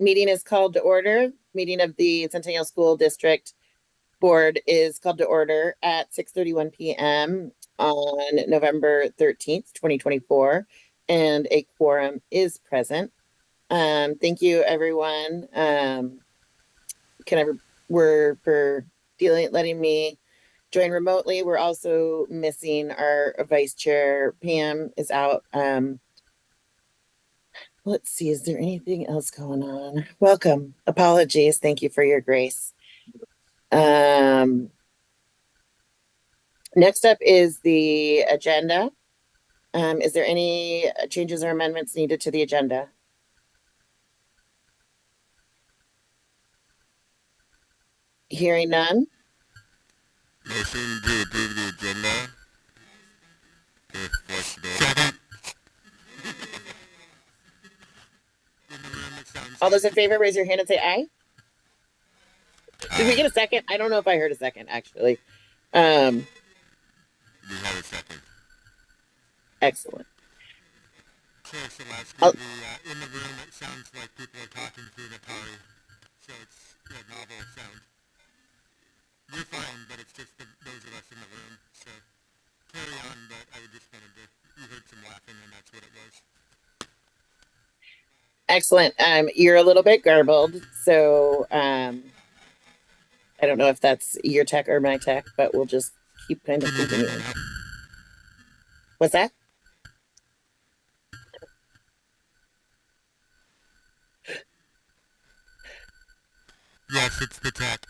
Meeting is called to order. Meeting of the Centennial School District Board is called to order at 6:31 p.m. on November 13th, 2024, and a quorum is present. Thank you, everyone. We're for letting me join remotely. We're also missing our vice chair. Pam is out. Let's see, is there anything else going on? Welcome. Apologies. Thank you for your grace. Next up is the agenda. Is there any changes or amendments needed to the agenda? Hearing none. Motion to approve the agenda. Second. All those in favor, raise your hand and say aye. Did we get a second? I don't know if I heard a second, actually. We have a second. Excellent. Chair Celeste, in the room it sounds like people are talking through the party, so it's a novel sound. You're fine, but it's just those of us in the room, so carry on, but I just wanted to, you heard some laughing and that's what it was. Excellent. You're a little bit garbled, so I don't know if that's your tech or my tech, but we'll just keep kind of continuing. What's that? Yes, it's the tech.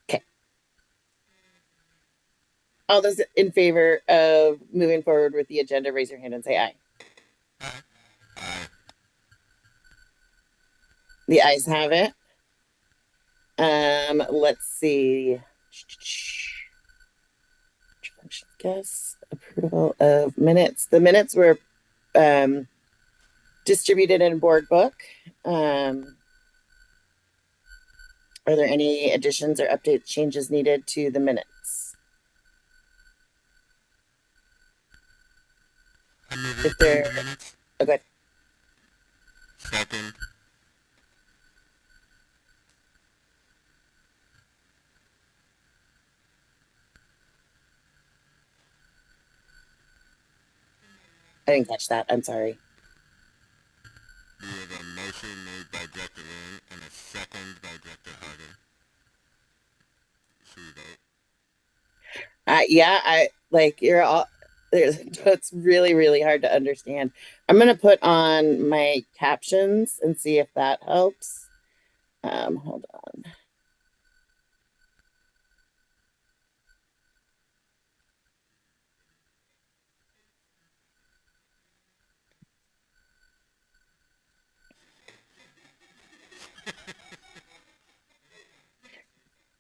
Okay. All those in favor of moving forward with the agenda, raise your hand and say aye. Aye. Aye. The ayes have it. Let's see. Guess approval of minutes. The minutes were distributed in board book. Are there any additions or updates, changes needed to the minutes? If there, minutes. Okay. Second. I didn't catch that. I'm sorry. We have a motion made by Director Lynn and a second by Director Harder. Should we vote? Yeah, I like you're all it's really, really hard to understand. I'm gonna put on my captions and see if that helps. Hold on.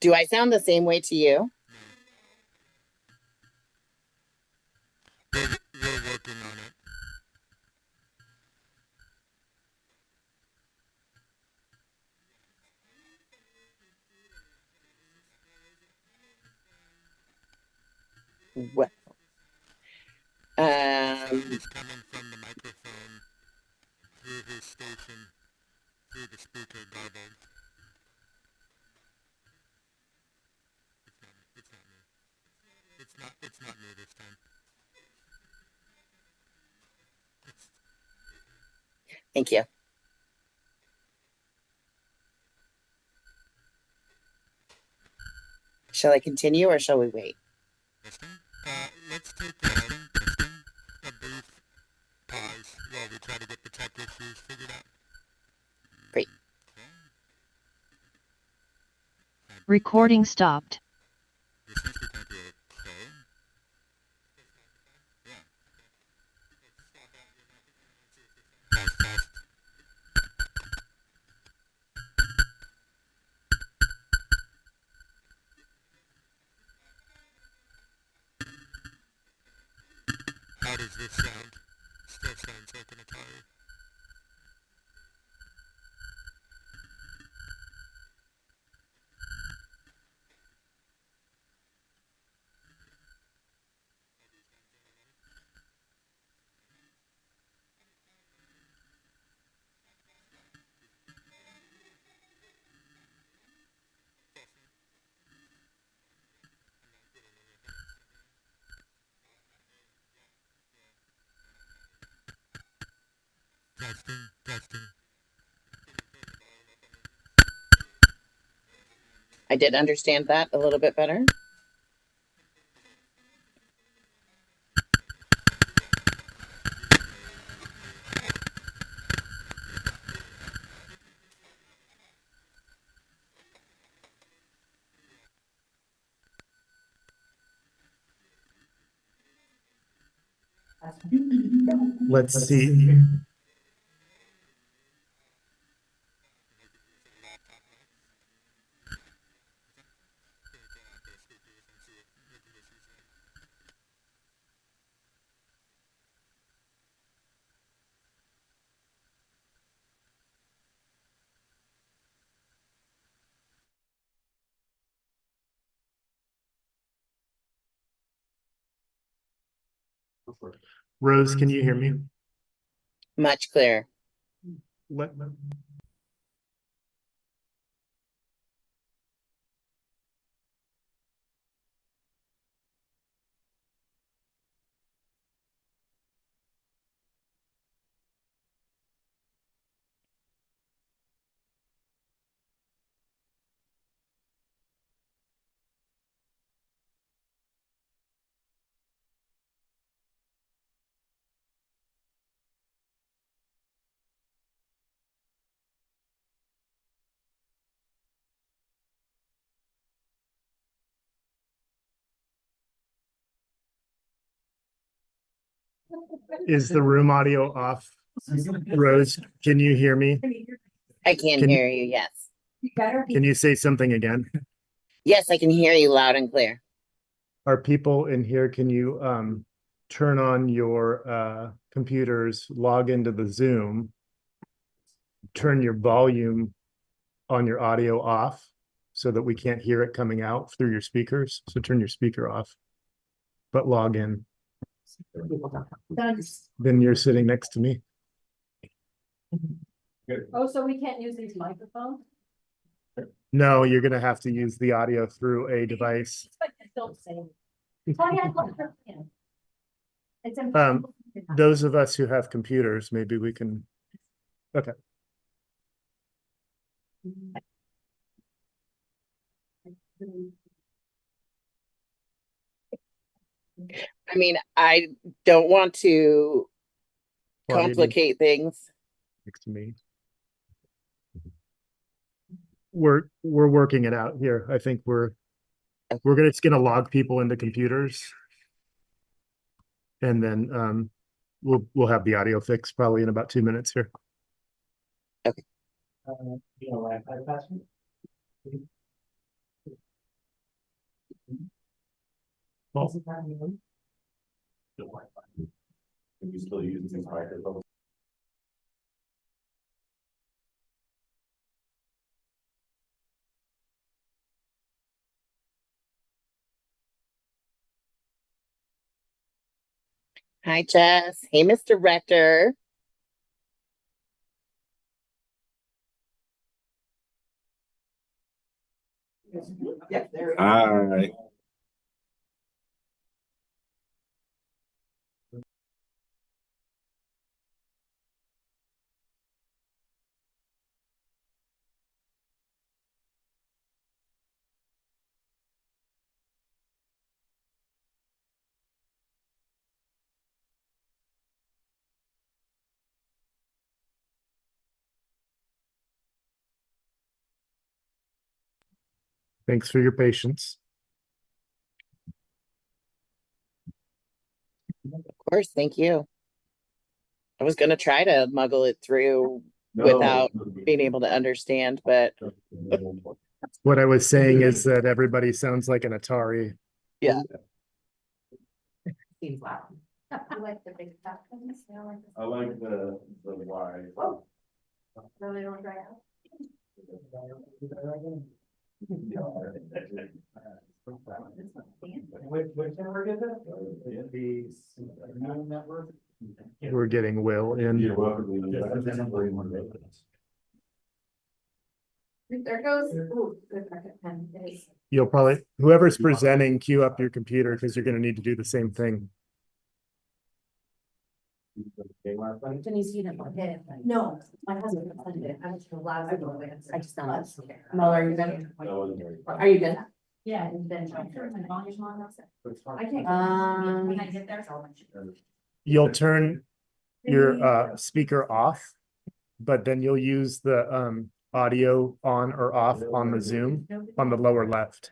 Do I sound the same way to you? We're working on it. Well, He's coming from the microphone through his station, through the speaker garbled. It's not me. It's not me this time. Thank you. Shall I continue or shall we wait? Let's take a brief pause while we try to get the tech issues figured out. Great. Recording stopped. This seems to be okay. Yeah. Test. How does this sound? Still sounds like an Atari. Testing, testing. I did understand that a little bit better. Let's see. Rose, can you hear me? Much clearer. Let, is the room audio off? Rose, can you hear me? I can Can- hear you, yes. Can you say something again? Yes, I can hear you loud and clear. Are people in here? Can you turn on your computers, log into the Zoom, turn your volume on your audio off so that we can't hear it coming out through your speakers? So turn your speaker off, but log in. Then you're sitting next to me. Oh, so we can't use these microphones? No, you're gonna have to use the audio through a device. But just don't say. Oh, yeah, yeah. It's Those of us who have computers, maybe we can. Okay. I mean, I don't want to Claudia, complicate things. next to me. We're working it out here. I think it's gonna log people into computers. And then we'll have the audio fixed probably in about 2 minutes here. Okay. Hi, Jess. Hey, Mr. Rector. All right. Thanks for your patience. Of course, thank you. I was gonna try to muggle it through without being able to understand, but What I was saying is that everybody sounds like an Atari. yeah. Seems loud. I like the big fat ones. I like the wide. No, they don't dry out. We're getting Will in. There goes. Ooh, good market pen. Nice. You'll probably, whoever's presenting, queue up your computer because you're going to need to do the same thing. Denise, you didn't want it. No, my husband funded it. I was the last. I just found it. Mel, are you good? Are you good? Yeah, and then. I can't. When I get there. You'll turn your speaker off, but then you'll use the audio on or off on the Zoom on the lower left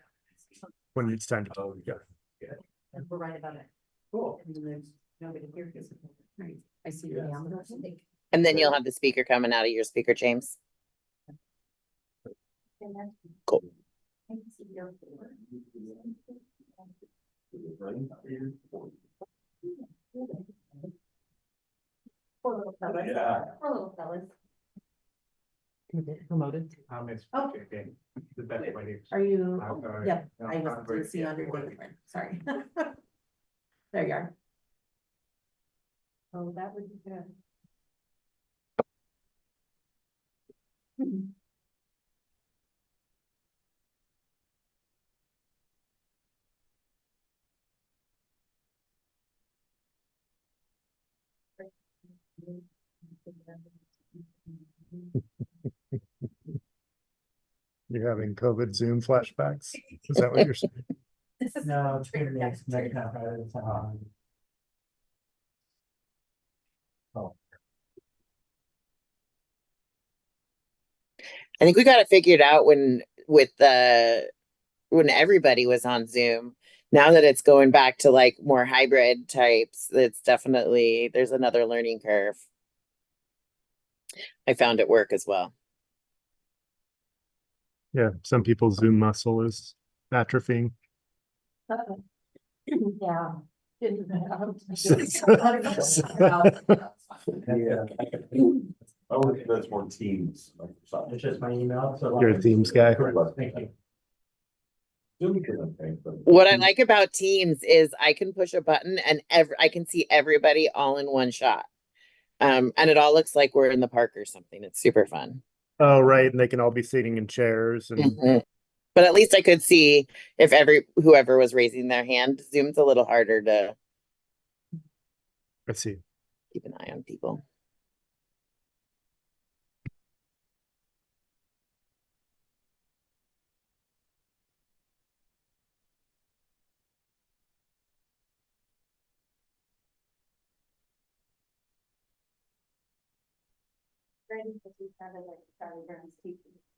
when it's time to go. We're right about it. Cool. Nobody here. I see your camera. And then you'll have the speaker coming out of your speaker, James. Cool. Poor little fellas. Yeah. Poor little fellas. Promoted. Oh. The best way to. Are you? I'm sorry. Yep, No, I I'm was great. to see under David. Sorry. There you are. Oh, that would be good. You're having COVID Zoom flashbacks. Is that what you're saying? No, it's gonna be next time. I think we got it figured out when when everybody was on Zoom. Now that it's going back to like more hybrid types, it's definitely there's another learning curve. I found at work as well. Yeah, some people's Zoom muscle is atrophying. Yeah. Yeah. Oh, that's more teams. It's just my email, so. You're a Teams guy. Thank you. What I like about Teams is I can push a button and I can see everybody all in one shot. And it all looks like we're in the park or something. It's super fun. Oh, right, and they can all be sitting in chairs and Mhm. But at least I could see if whoever was raising their hand. Zoom's a little harder to I see. keep an eye on people.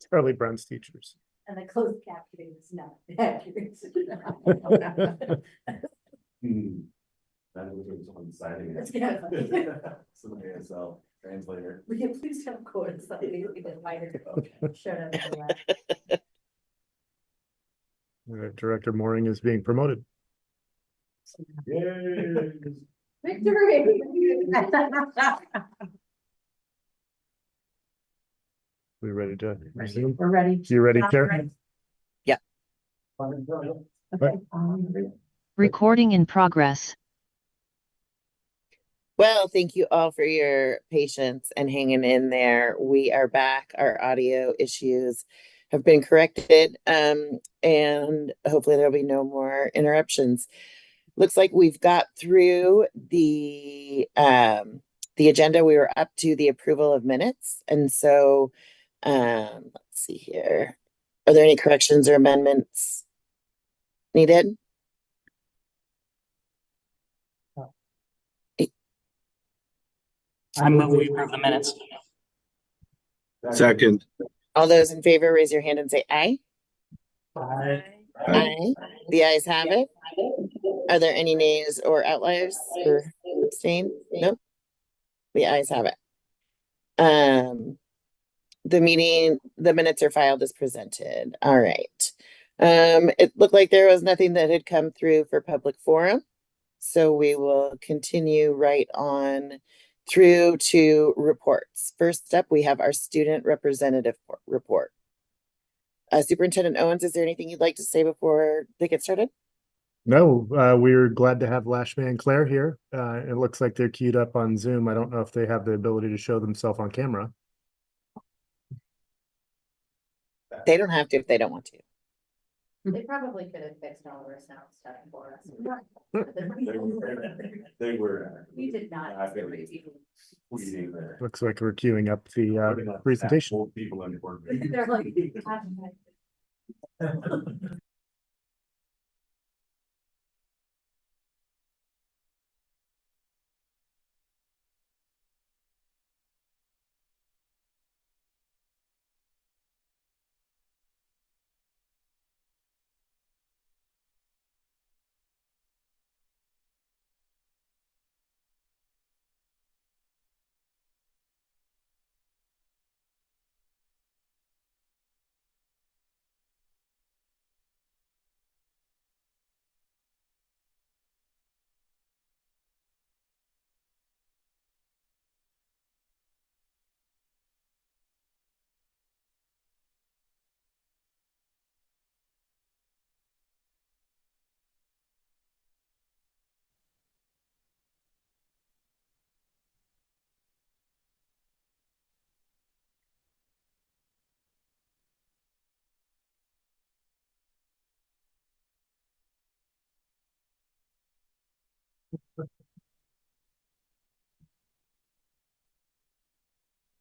Charlie Brown's teachers. And the closed captioning is not accurate. That was someone signing That's it. kind of funny. Some ASL translator. We can please have quotes, something we did later. Showed up. in the lab. Director Mooring is being promoted. Yay. Victory. We ready to resume? We're ready. You ready, Chair? Yeah. Okay. Recording in progress. Well, thank you all for your patience and hanging in there. We are back. Our audio issues have been corrected, and hopefully there'll be no more interruptions. Looks like we've got through the agenda. We were up to the approval of minutes, and so let's see here. Are there any corrections or amendments needed? I move we approve the minutes. Second. All those in favor, raise your hand and say aye. Aye. Aye. The ayes have it. Are there any nays or outliers or abstain? Nope. The ayes have it. The minutes are filed as presented. All right. It looked like there was nothing that had come through for public forum. So we will continue right on through to reports. First up, we have our student representative report. Superintendent Owens, is there anything you'd like to say before they get started? No, we're glad to have Lashman and Claire here. It looks like they're queued up on Zoom. I don't know if they have the ability to show themselves on camera. They don't have to if they don't want to. They probably could have fixed all of our sound stuff for us. They were. We did not. Squeezing there. Looks like we're queuing up the presentation. Old people in court. They're like.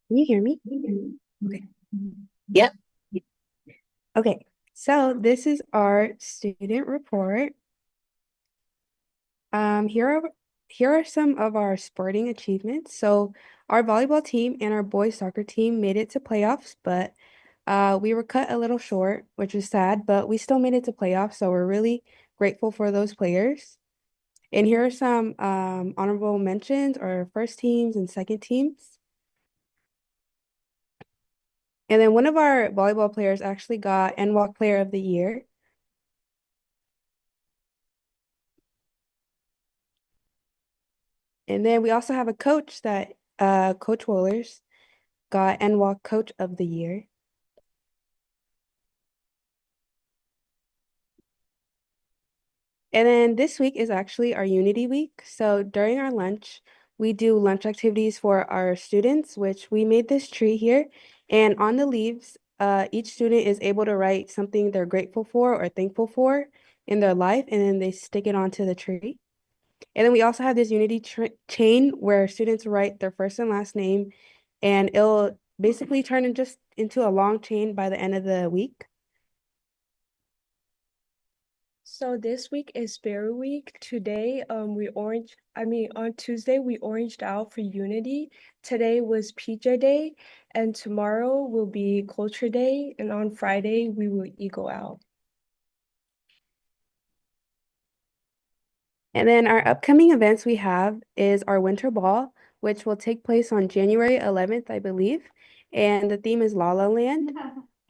Can you hear me? Okay. Yep. Okay, so this is our student report. Here are some of our sporting achievements. So our volleyball team and our boys soccer team made it to playoffs, but we were cut a little short, which is sad, but we still made it to playoffs, so we're really grateful for those players. And here are some honorable mentions or first teams and second teams. And then one of our volleyball players actually got NWalk Player of the Year. And then we also have a coach that Coach Wohlers got NWalk Coach of the Year. And then this week is actually our Unity Week. So during our lunch, we do lunch activities for our students, which we made this tree here. And on the leaves, each student is able to write something they're grateful for or thankful for in their life, and then they stick it onto the tree. And then we also have this Unity chain where students write their first and last name, and it'll basically turn into a long chain by the end of the week. So this week is Berry Week. Today, on Tuesday, we oranged out for Unity. Today was PJ Day, and tomorrow will be Culture Day, and on Friday, we will Eagle Out. And then our upcoming events we have is our Winter Ball, which will take place on January 11th, I believe. And the theme is La La Land.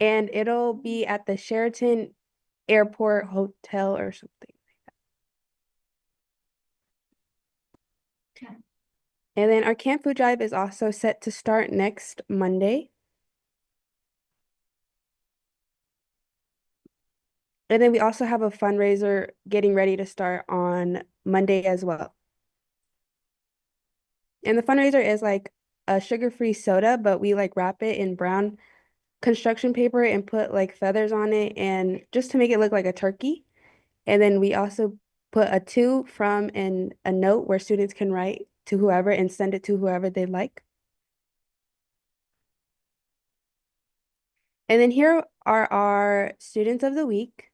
And it'll be at the Sheraton Airport Hotel or something. And then our Camp Food Drive is also set to start next Monday. And then we also have a fundraiser getting ready to start on Monday as well. And the fundraiser is like a sugar-free soda, but we like wrap it in brown construction paper and put like feathers on it and just to make it look like a turkey. And then we also put a to, from, and a note where students can write to whoever and send it to whoever they like. And then here are our students of the week.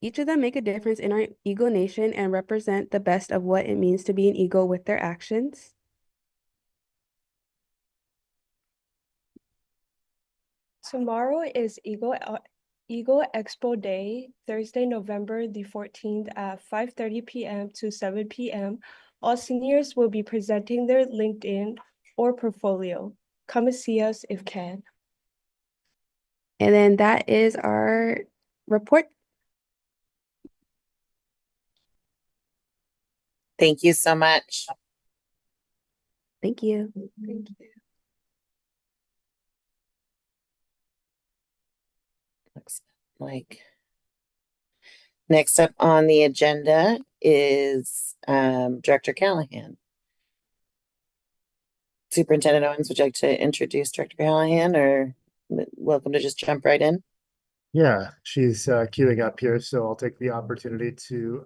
Each of them make a difference in our Eagle Nation and represent the best of what it means to be an Eagle with their actions. Tomorrow is Eagle Expo Day, Thursday, November the 14th at 5:30 p.m. to 7 p.m. All seniors will be presenting their LinkedIn or portfolio. Come and see us if can. And then that is our report. Thank you so much. Thank you. Thank you. Looks like next up on the agenda is Director Callahan. Superintendent Owens, would you like to introduce Director Callahan, or welcome to just jump right in? Yeah, she's queuing up here, so I'll take the opportunity to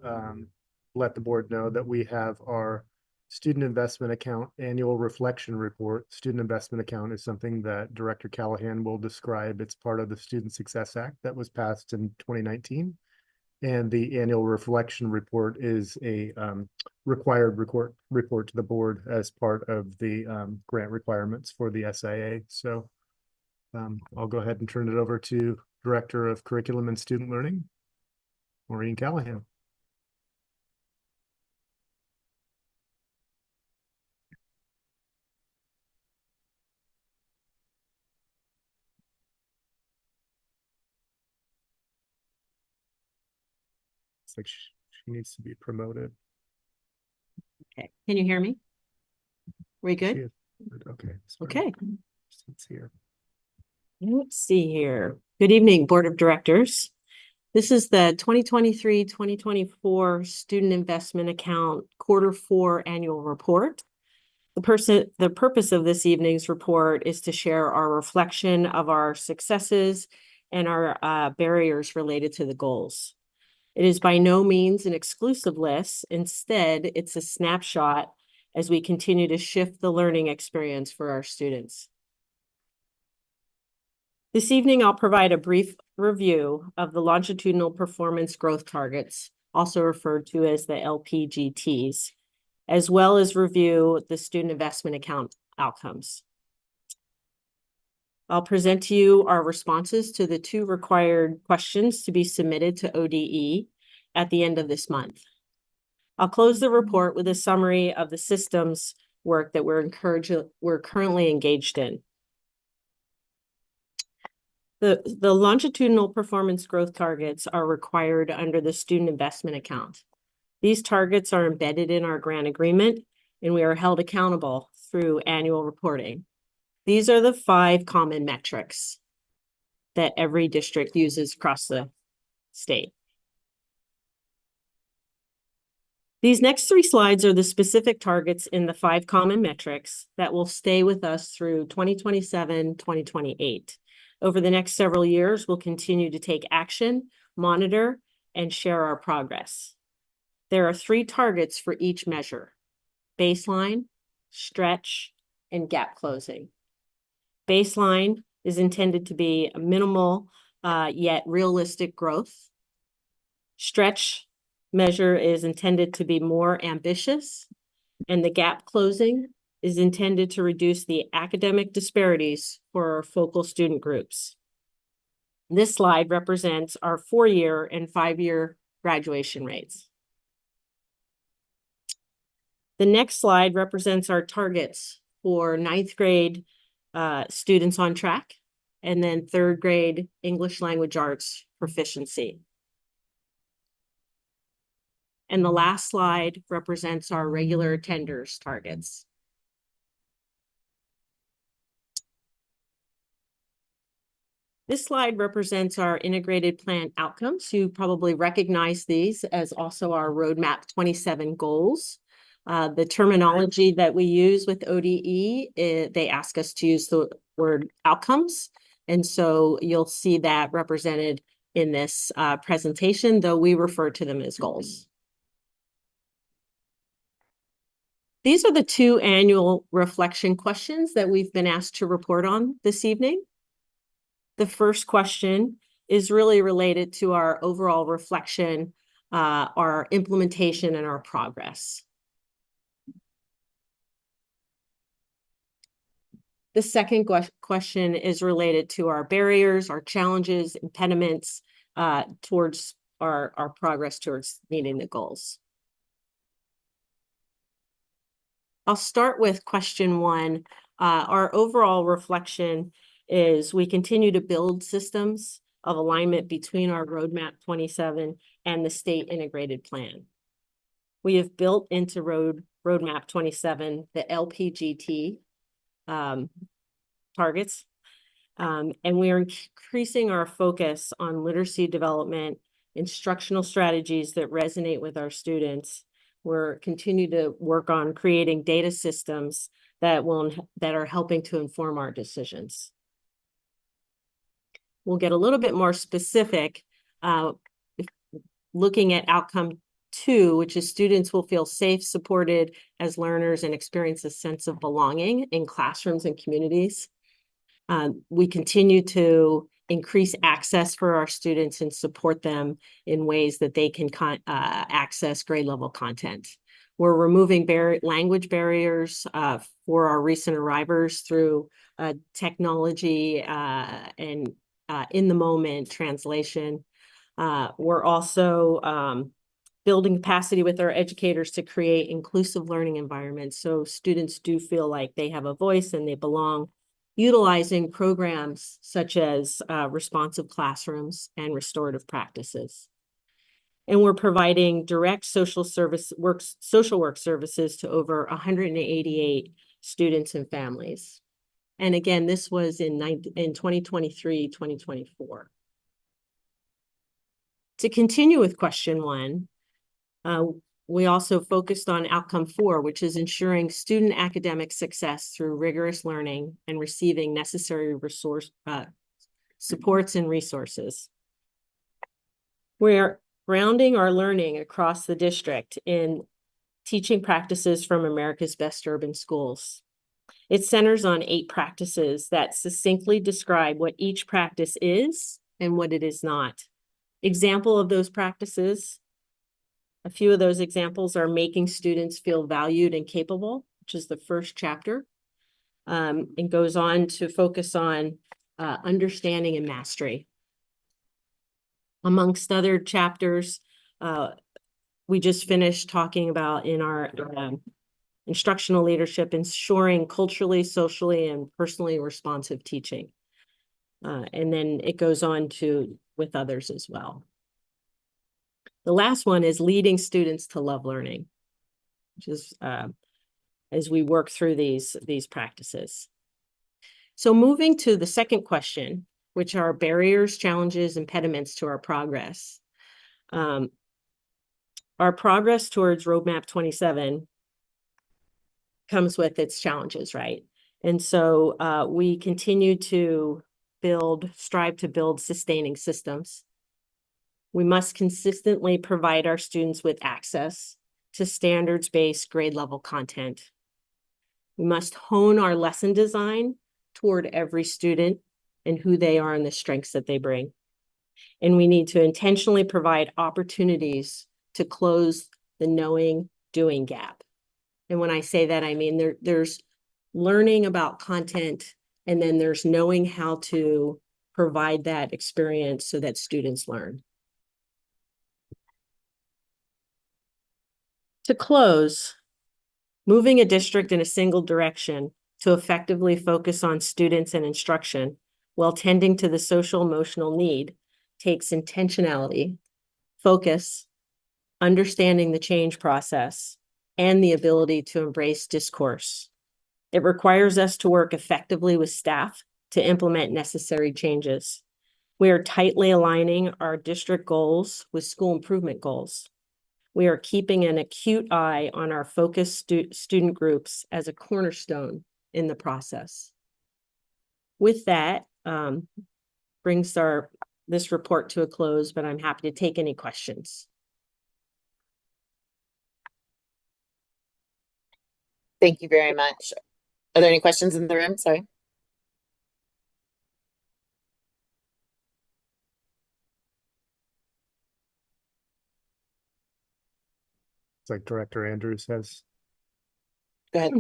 let the board know that we have our student investment account annual reflection report. Student investment account is something that Director Callahan will describe. It's part of the Student Success Act that was passed in 2019. And the annual reflection report is a required report to the board as part of the grant requirements for the SIA. So I'll go ahead and turn it over to Director of Curriculum and Student Learning, Maureen Callahan. It's like she needs to be promoted. Okay, can you hear me? We good? Okay. Okay. Let's see here. Let's see here. Good evening, Board of Directors. This is the 2023-2024 Student Investment Account Q4 Annual Report. The purpose of this evening's report is to share our reflection of our successes and our barriers related to the goals. It is by no means an exclusive list. Instead, it's a snapshot as we continue to shift the learning experience for our students. This evening, I'll provide a brief review of the longitudinal performance growth targets, also referred to as the LPGTs, as well as review the student investment account outcomes. I'll present to you our responses to the 2 required questions to be submitted to ODE at the end of this month. I'll close the report with a summary of the systems work that we're currently engaged in. The longitudinal performance growth targets are required under the student investment account. These targets are embedded in our grant agreement, and we are held accountable through annual reporting. These are the 5 common metrics that every district uses across the state. These next 3 slides are the specific targets in the 5 common metrics that will stay with us through 2027-2028. Over the next several years, we'll continue to take action, monitor, and share our progress. There are 3 targets for each measure: baseline, stretch, and gap closing. Baseline is intended to be a minimal yet realistic growth. Stretch measure is intended to be more ambitious, and the gap closing is intended to reduce the academic disparities for our focal student groups. This slide represents our 4-year and 5-year graduation rates. The next slide represents our targets for 9th grade students on track, and then 3rd grade English language arts proficiency. And the last slide represents our regular attenders targets. This slide represents our integrated plan outcomes. You probably recognize these as also our Roadmap 27 goals. The terminology that we use with ODE, they ask us to use the word outcomes. And so you'll see that represented in this presentation, though we refer to them as goals. These are the 2 annual reflection questions that we've been asked to report on this evening. The first question is really related to our overall reflection, our implementation, and our progress. The second question is related to our barriers, our challenges, impediments towards our progress towards meeting the goals. I'll start with question 1. Our overall reflection is we continue to build systems of alignment between our Roadmap 27 and the state integrated plan. We have built into Roadmap 27 the LPGT targets, and we are increasing our focus on literacy development, instructional strategies that resonate with our students. We're continue to work on creating data systems that are helping to inform our decisions. we'll get a little bit more specific, looking at outcome 2, which is students will feel safe, supported as learners and experience a sense of belonging in classrooms and communities. We continue to increase access for our students and support them in ways that they can access grade level content. We're removing language barriers for our recent arrivers through technology and in the moment translation. We're also building capacity with our educators to create inclusive learning environments so students do feel like they have a voice and they belong, utilizing programs such as responsive classrooms and restorative practices. And we're providing direct social work services to over 188 students and families. And again, this was in 2023, 2024. To continue with question 1, we also focused on outcome 4, which is ensuring student academic success through rigorous learning and receiving necessary supports and resources. We're grounding our learning across the district in teaching practices from America's Best Urban Schools. It centers on 8 practices that succinctly describe what each practice is and what it is not. Example of those practices, a few of those examples are making students feel valued and capable, which is the first chapter, and goes on to focus on understanding and mastery. Amongst other chapters, we just finished talking about in our instructional leadership, ensuring culturally, socially, and personally responsive teaching. And then it goes on to with others as well. The last one is leading students to love learning, which is as we work through these practices. So moving to the second question, which are barriers, challenges, impediments to our progress. Our progress towards Roadmap 27 comes with its challenges, right? And so we continue to strive to build sustaining systems. We must consistently provide our students with access to standards-based grade level content. We must hone our lesson design toward every student and who they are and the strengths that they bring. And we need to intentionally provide opportunities to close the knowing-doing gap. And when I say that, I mean there's learning about content, and then there's knowing how to provide that experience so that students learn. To close, moving a district in a single direction to effectively focus on students and instruction while tending to the social emotional need takes intentionality, focus, understanding the change process, and the ability to embrace discourse. It requires us to work effectively with staff to implement necessary changes. We are tightly aligning our district goals with school improvement goals. We are keeping an acute eye on our focused student groups as a cornerstone in the process. With that, brings this report to a close, but I'm happy to take any questions. Thank you very much. Are there any questions in the room? Sorry. It's like Director Andrews says. Go ahead.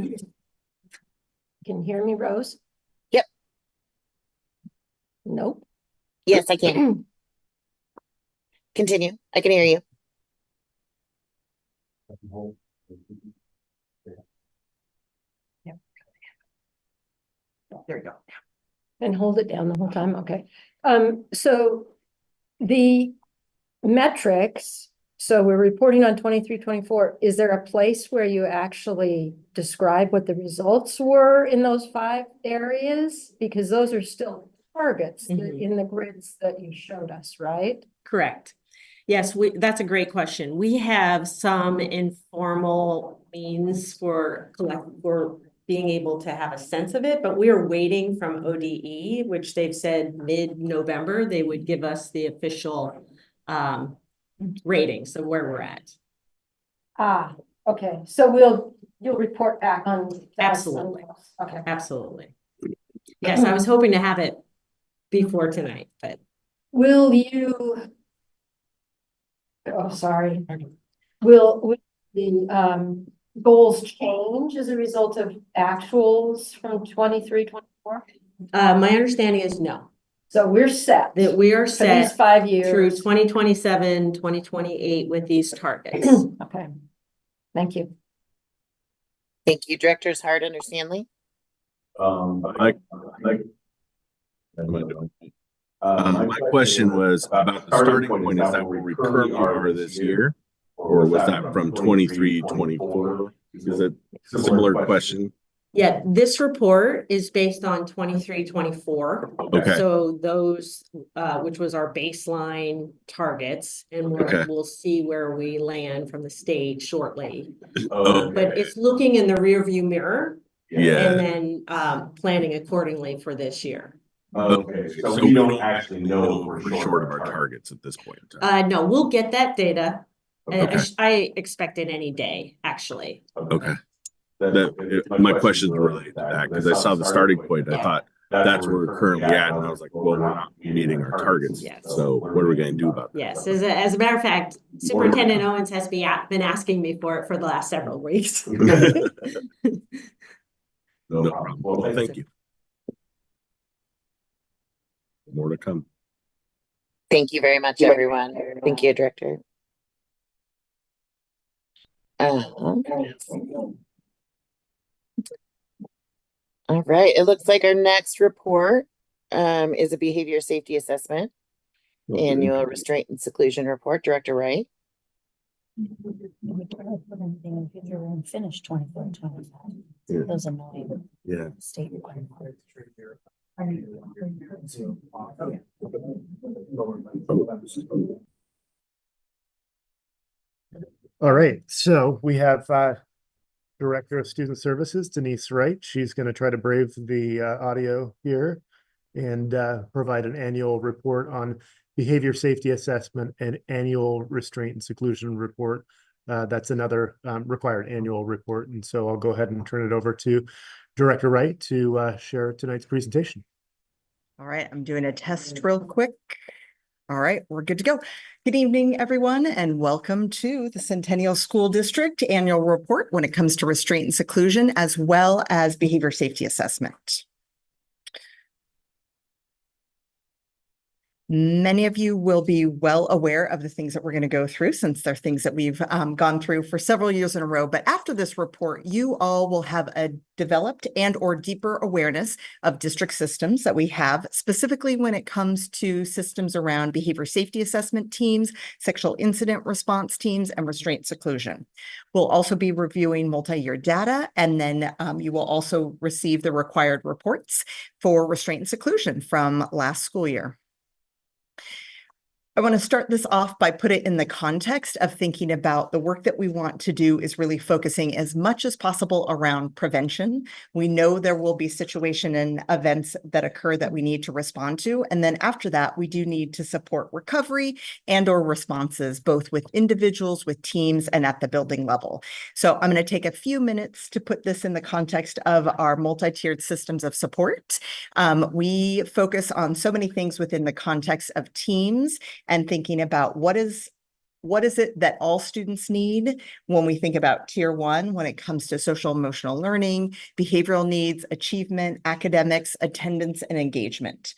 Can you hear me, Rose? Yep. Nope. Yes, I can. Continue. I can hear you. There you go. And hold it down the whole time. Okay. So the metrics, so we're reporting on 23, 24. Is there a place where you actually describe what the results were in those 5 areas? Because those are still targets in the grids that you showed us, right? Correct. Yes, that's a great question. We have some informal means for being able to have a sense of it, but we are waiting from ODE, which they've said mid-November, they would give us the official rating, so where we're at. Ah, okay, so you'll report back on that. Absolutely. Okay. Absolutely. Yes, I was hoping to have it before tonight, but Will you? Oh, sorry. Will the goals change as a result of actuals from 23, 24? my understanding is no, So we're set. that we are For these set 5 years. through 2027, 2028 with these targets. Okay, thank you. Thank you, Directors Harden or Stanley. My question was about the starting point. Is that where we currently are this year? Or was that from 23, 24? Is it a similar question? Yeah, this report is based on 23, 24. Okay. So those, which was our baseline targets, and Okay. we'll see where we land from the state shortly. Oh, But it's looking in the rearview mirror yeah. and then planning accordingly for this year. Okay, so we don't actually know if we're short of our targets at this point in time. No, we'll get that data. Okay. I expect it any day, actually. Okay. My questions were related to that because I saw the starting point. I thought that's where we're currently at, and I was like, well, we're not meeting our targets. Yes. So what are we going to do about that? Yes, as a matter of fact, Superintendent Owens has been asking me for it for the last several weeks. No problem. Well, thank you. More to come. Thank you very much, everyone. Thank you, Director. All right, it looks like our next report is a behavior safety assessment, annual restraint and seclusion report. Director Wright. Finished 24 and 25. Yeah. Those are not even Yeah. state requirement. All right, so we have Director of Student Services, Denise Wright. She's going to try to brave the audio here and provide an annual report on behavior safety assessment and annual restraint and seclusion report. That's another required annual report. And so I'll go ahead and turn it over to Director Wright to share tonight's presentation. All right, I'm doing a test real quick. All right, we're good to go. Good evening, everyone, and welcome to the Centennial School District Annual Report when it comes to restraint and seclusion, as well as behavior safety assessment. Many of you will be well aware of the things that we're going to go through since they're things that we've gone through for several years in a row. But after this report, you all will have a developed and or deeper awareness of district systems that we have, specifically when it comes to systems around behavior safety assessment teams, sexual incident response teams, and restraint seclusion. We'll also be reviewing multi-year data, and then you will also receive the required reports for restraint and seclusion from last school year. I want to start this off by putting it in the context of thinking about the work that we want to do is really focusing as much as possible around prevention. We know there will be situation and events that occur that we need to respond to. And then after that, we do need to support recovery and or responses, both with individuals, with teams, and at the building level. So I'm going to take a few minutes to put this in the context of our multi-tiered systems of support. We focus on so many things within the context of teams and thinking about what is it that all students need when we think about tier one, when it comes to social emotional learning, behavioral needs, achievement, academics, attendance, and engagement.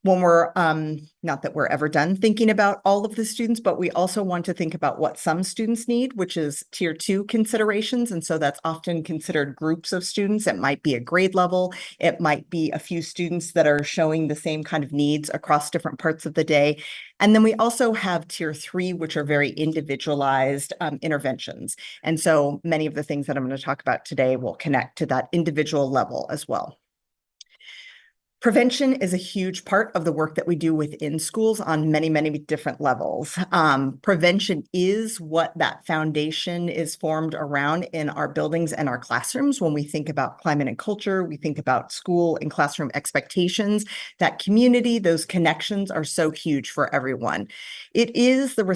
When we're, not that we're ever done thinking about all of the students, but we also want to think about what some students need, which is tier two considerations. And so that's often considered groups of students. It might be a grade level. It might be a few students that are showing the same kind of needs across different parts of the day. And then we also have tier three, which are very individualized interventions. And so many of the things that I'm going to talk about today will connect to that individual level as well. Prevention is a huge part of the work that we do within schools on many, many different levels. Prevention is what that foundation is formed around in our buildings and our classrooms. When we think about climate and culture, we think about school and classroom expectations, that community, those connections are so huge for everyone. It is the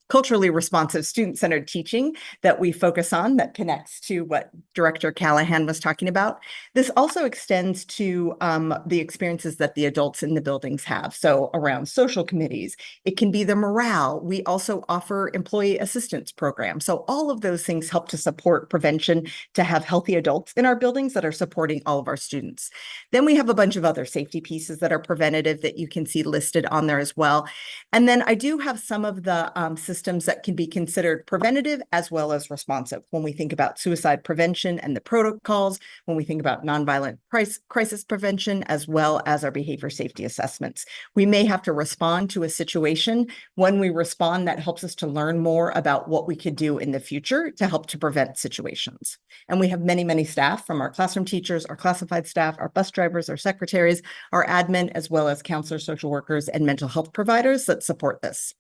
culturally responsive student-centered teaching that we focus on that connects to what Director Callahan was talking about. This also extends to the experiences that the adults in the buildings have. So around social committees, it can be the morale. We also offer employee assistance programs. So all of those things help to support prevention, to have healthy adults in our buildings that are supporting all of our students. Then we have a bunch of other safety pieces that are preventative that you can see listed on there as well. And then I do have some of the systems that can be considered preventative as well as responsive. When we think about suicide prevention and the protocols, when we think about nonviolent crisis prevention, as well as our behavior safety assessments. We may have to respond to a situation. When we respond, that helps us to learn more about what we could do in the future to help to prevent situations. And we have many, many staff, from our classroom teachers, our classified staff, our bus drivers, our secretaries, our admin, as well as counselors, social workers, and mental health providers that support this.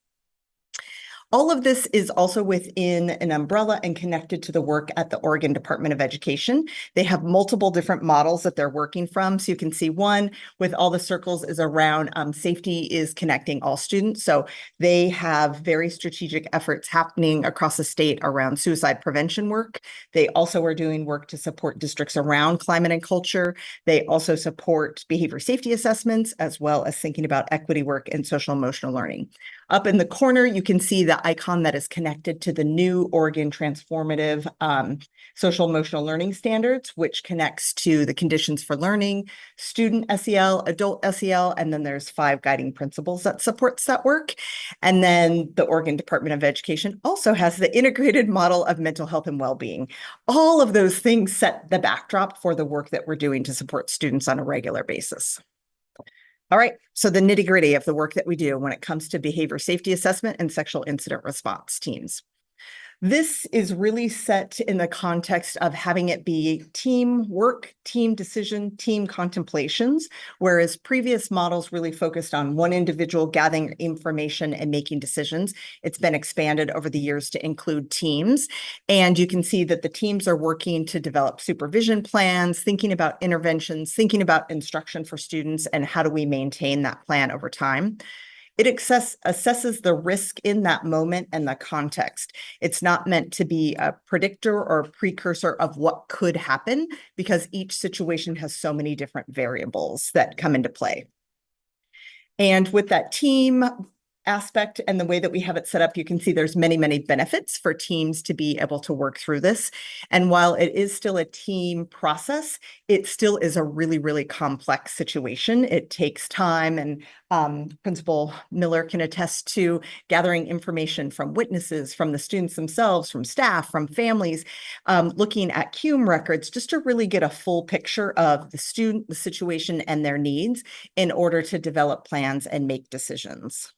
All of this is also within an umbrella and connected to the work at the Oregon Department of Education. They have multiple different models that they're working from. So you can see one with all the circles is around safety is connecting all students. So they have very strategic efforts happening across the state around suicide prevention work. They also are doing work to support districts around climate and culture. They also support behavior safety assessments, as well as thinking about equity work and social emotional learning. Up in the corner, you can see the icon that is connected to the new Oregon Transformative Social Emotional Learning Standards, which connects to the conditions for learning, student SEL, adult SEL, and then there's 5 guiding principles that supports that work. And then the Oregon Department of Education also has the integrated model of mental health and well-being. All of those things set the backdrop for the work that we're doing to support students on a regular basis. All right, so the nitty-gritty of the work that we do when it comes to behavior safety assessment and sexual incident response teams. This is really set in the context of having it be team work, team decision, team contemplations, whereas previous models really focused on one individual gathering information and making decisions. It's been expanded over the years to include teams. And you can see that the teams are working to develop supervision plans, thinking about interventions, thinking about instruction for students, and how do we maintain that plan over time. It assesses the risk in that moment and the context. It's not meant to be a predictor or a precursor of what could happen, because each situation has so many different variables that come into play. And with that team aspect and the way that we have it set up, you can see there's many, many benefits for teams to be able to work through this. And while it is still a team process, it still is a really, really complex situation. It takes time, and Principal Miller can attest to gathering information from witnesses, from the students themselves, from staff, from families, looking at CUME records, just to really get a full picture of the student, the situation, and their needs in order to develop plans and make decisions.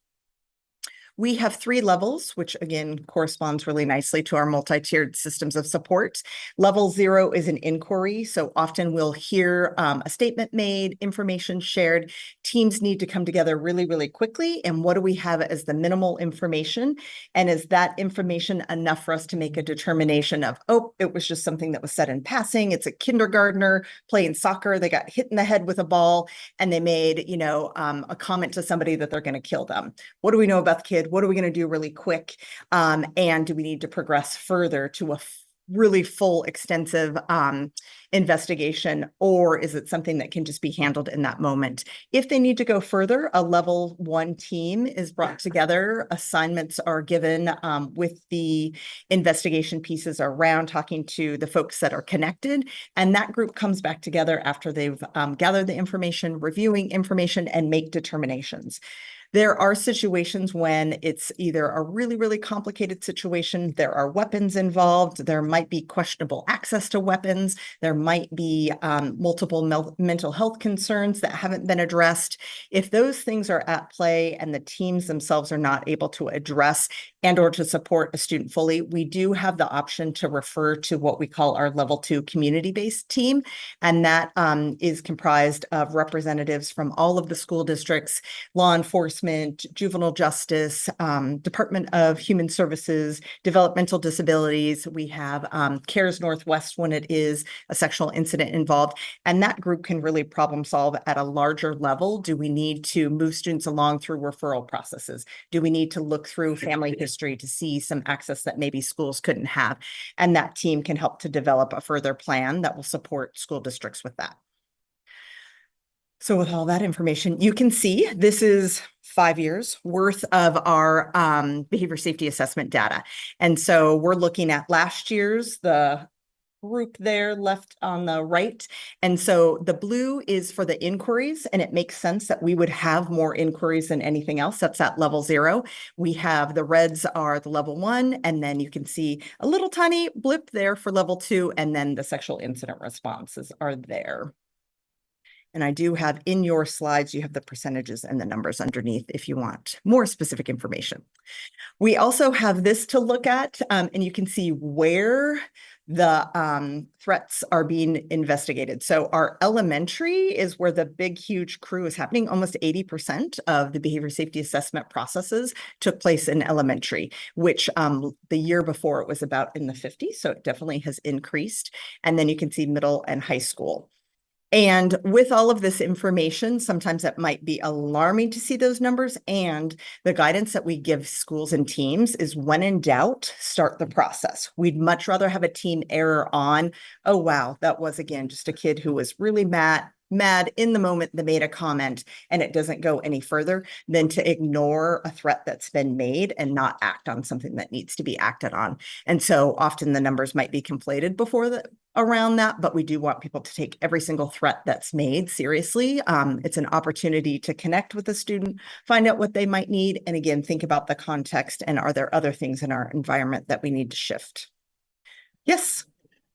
We have 3 levels, which again corresponds really nicely to our multi-tiered systems of support. Level 0 is an inquiry. So often we'll hear a statement made, information shared. Teams need to come together really, really quickly. And what do we have as the minimal information? And is that information enough for us to make a determination of, oh, it was just something that was said in passing. It's a kindergartner playing soccer. They got hit in the head with a ball and they made, a comment to somebody that they're going to kill them. What do we know about the kid? What are we going to do really quick? And do we need to progress further to a really full, extensive investigation, or is it something that can just be handled in that moment? If they need to go further, a level 1 team is brought together. Assignments are given with the investigation pieces around talking to the folks that are connected. And that group comes back together after they've gathered the information, reviewing information, and make determinations. There are situations when it's either a really, really complicated situation, there are weapons involved, there might be questionable access to weapons, there might be multiple mental health concerns that haven't been addressed. If those things are at play and the teams themselves are not able to address and or to support a student fully, we do have the option to refer to what we call our level 2 community-based team. And that is comprised of representatives from all of the school districts, law enforcement, juvenile justice, Department of Human Services, developmental disabilities. We have CARES Northwest when it is a sexual incident involved. And that group can really problem solve at a larger level. Do we need to move students along through referral processes? Do we need to look through family history to see some access that maybe schools couldn't have? And that team can help to develop a further plan that will support school districts with that. So with all that information, you can see this is 5 years worth of our behavior safety assessment data. And so we're looking at last year's, the group there left on the right. And so the blue is for the inquiries, and it makes sense that we would have more inquiries than anything else. That's at level 0. We have the reds are the level 1, and then you can see a little tiny blip there for level 2, and then the sexual incident responses are there. And I do have in your slides, you have the percentages and the numbers underneath if you want more specific information. We also have this to look at, and you can see where the threats are being investigated. So our elementary is where the big, huge crew is happening. Almost 80% of the behavior safety assessment processes took place in elementary, which the year before it was about in the 50s. So it definitely has increased. And then you can see middle and high school. And with all of this information, sometimes it might be alarming to see those numbers. And the guidance that we give schools and teams is when in doubt, start the process. We'd much rather have a team error on, oh, wow, that was, again, just a kid who was really mad in the moment that made a comment and it doesn't go any further than to ignore a threat that's been made and not act on something that needs to be acted on. And so often the numbers might be conflated around that, but we do want people to take every single threat that's made seriously. It's an opportunity to connect with the student, find out what they might need, and again, think about the context and are there other things in our environment that we need to shift? Yes.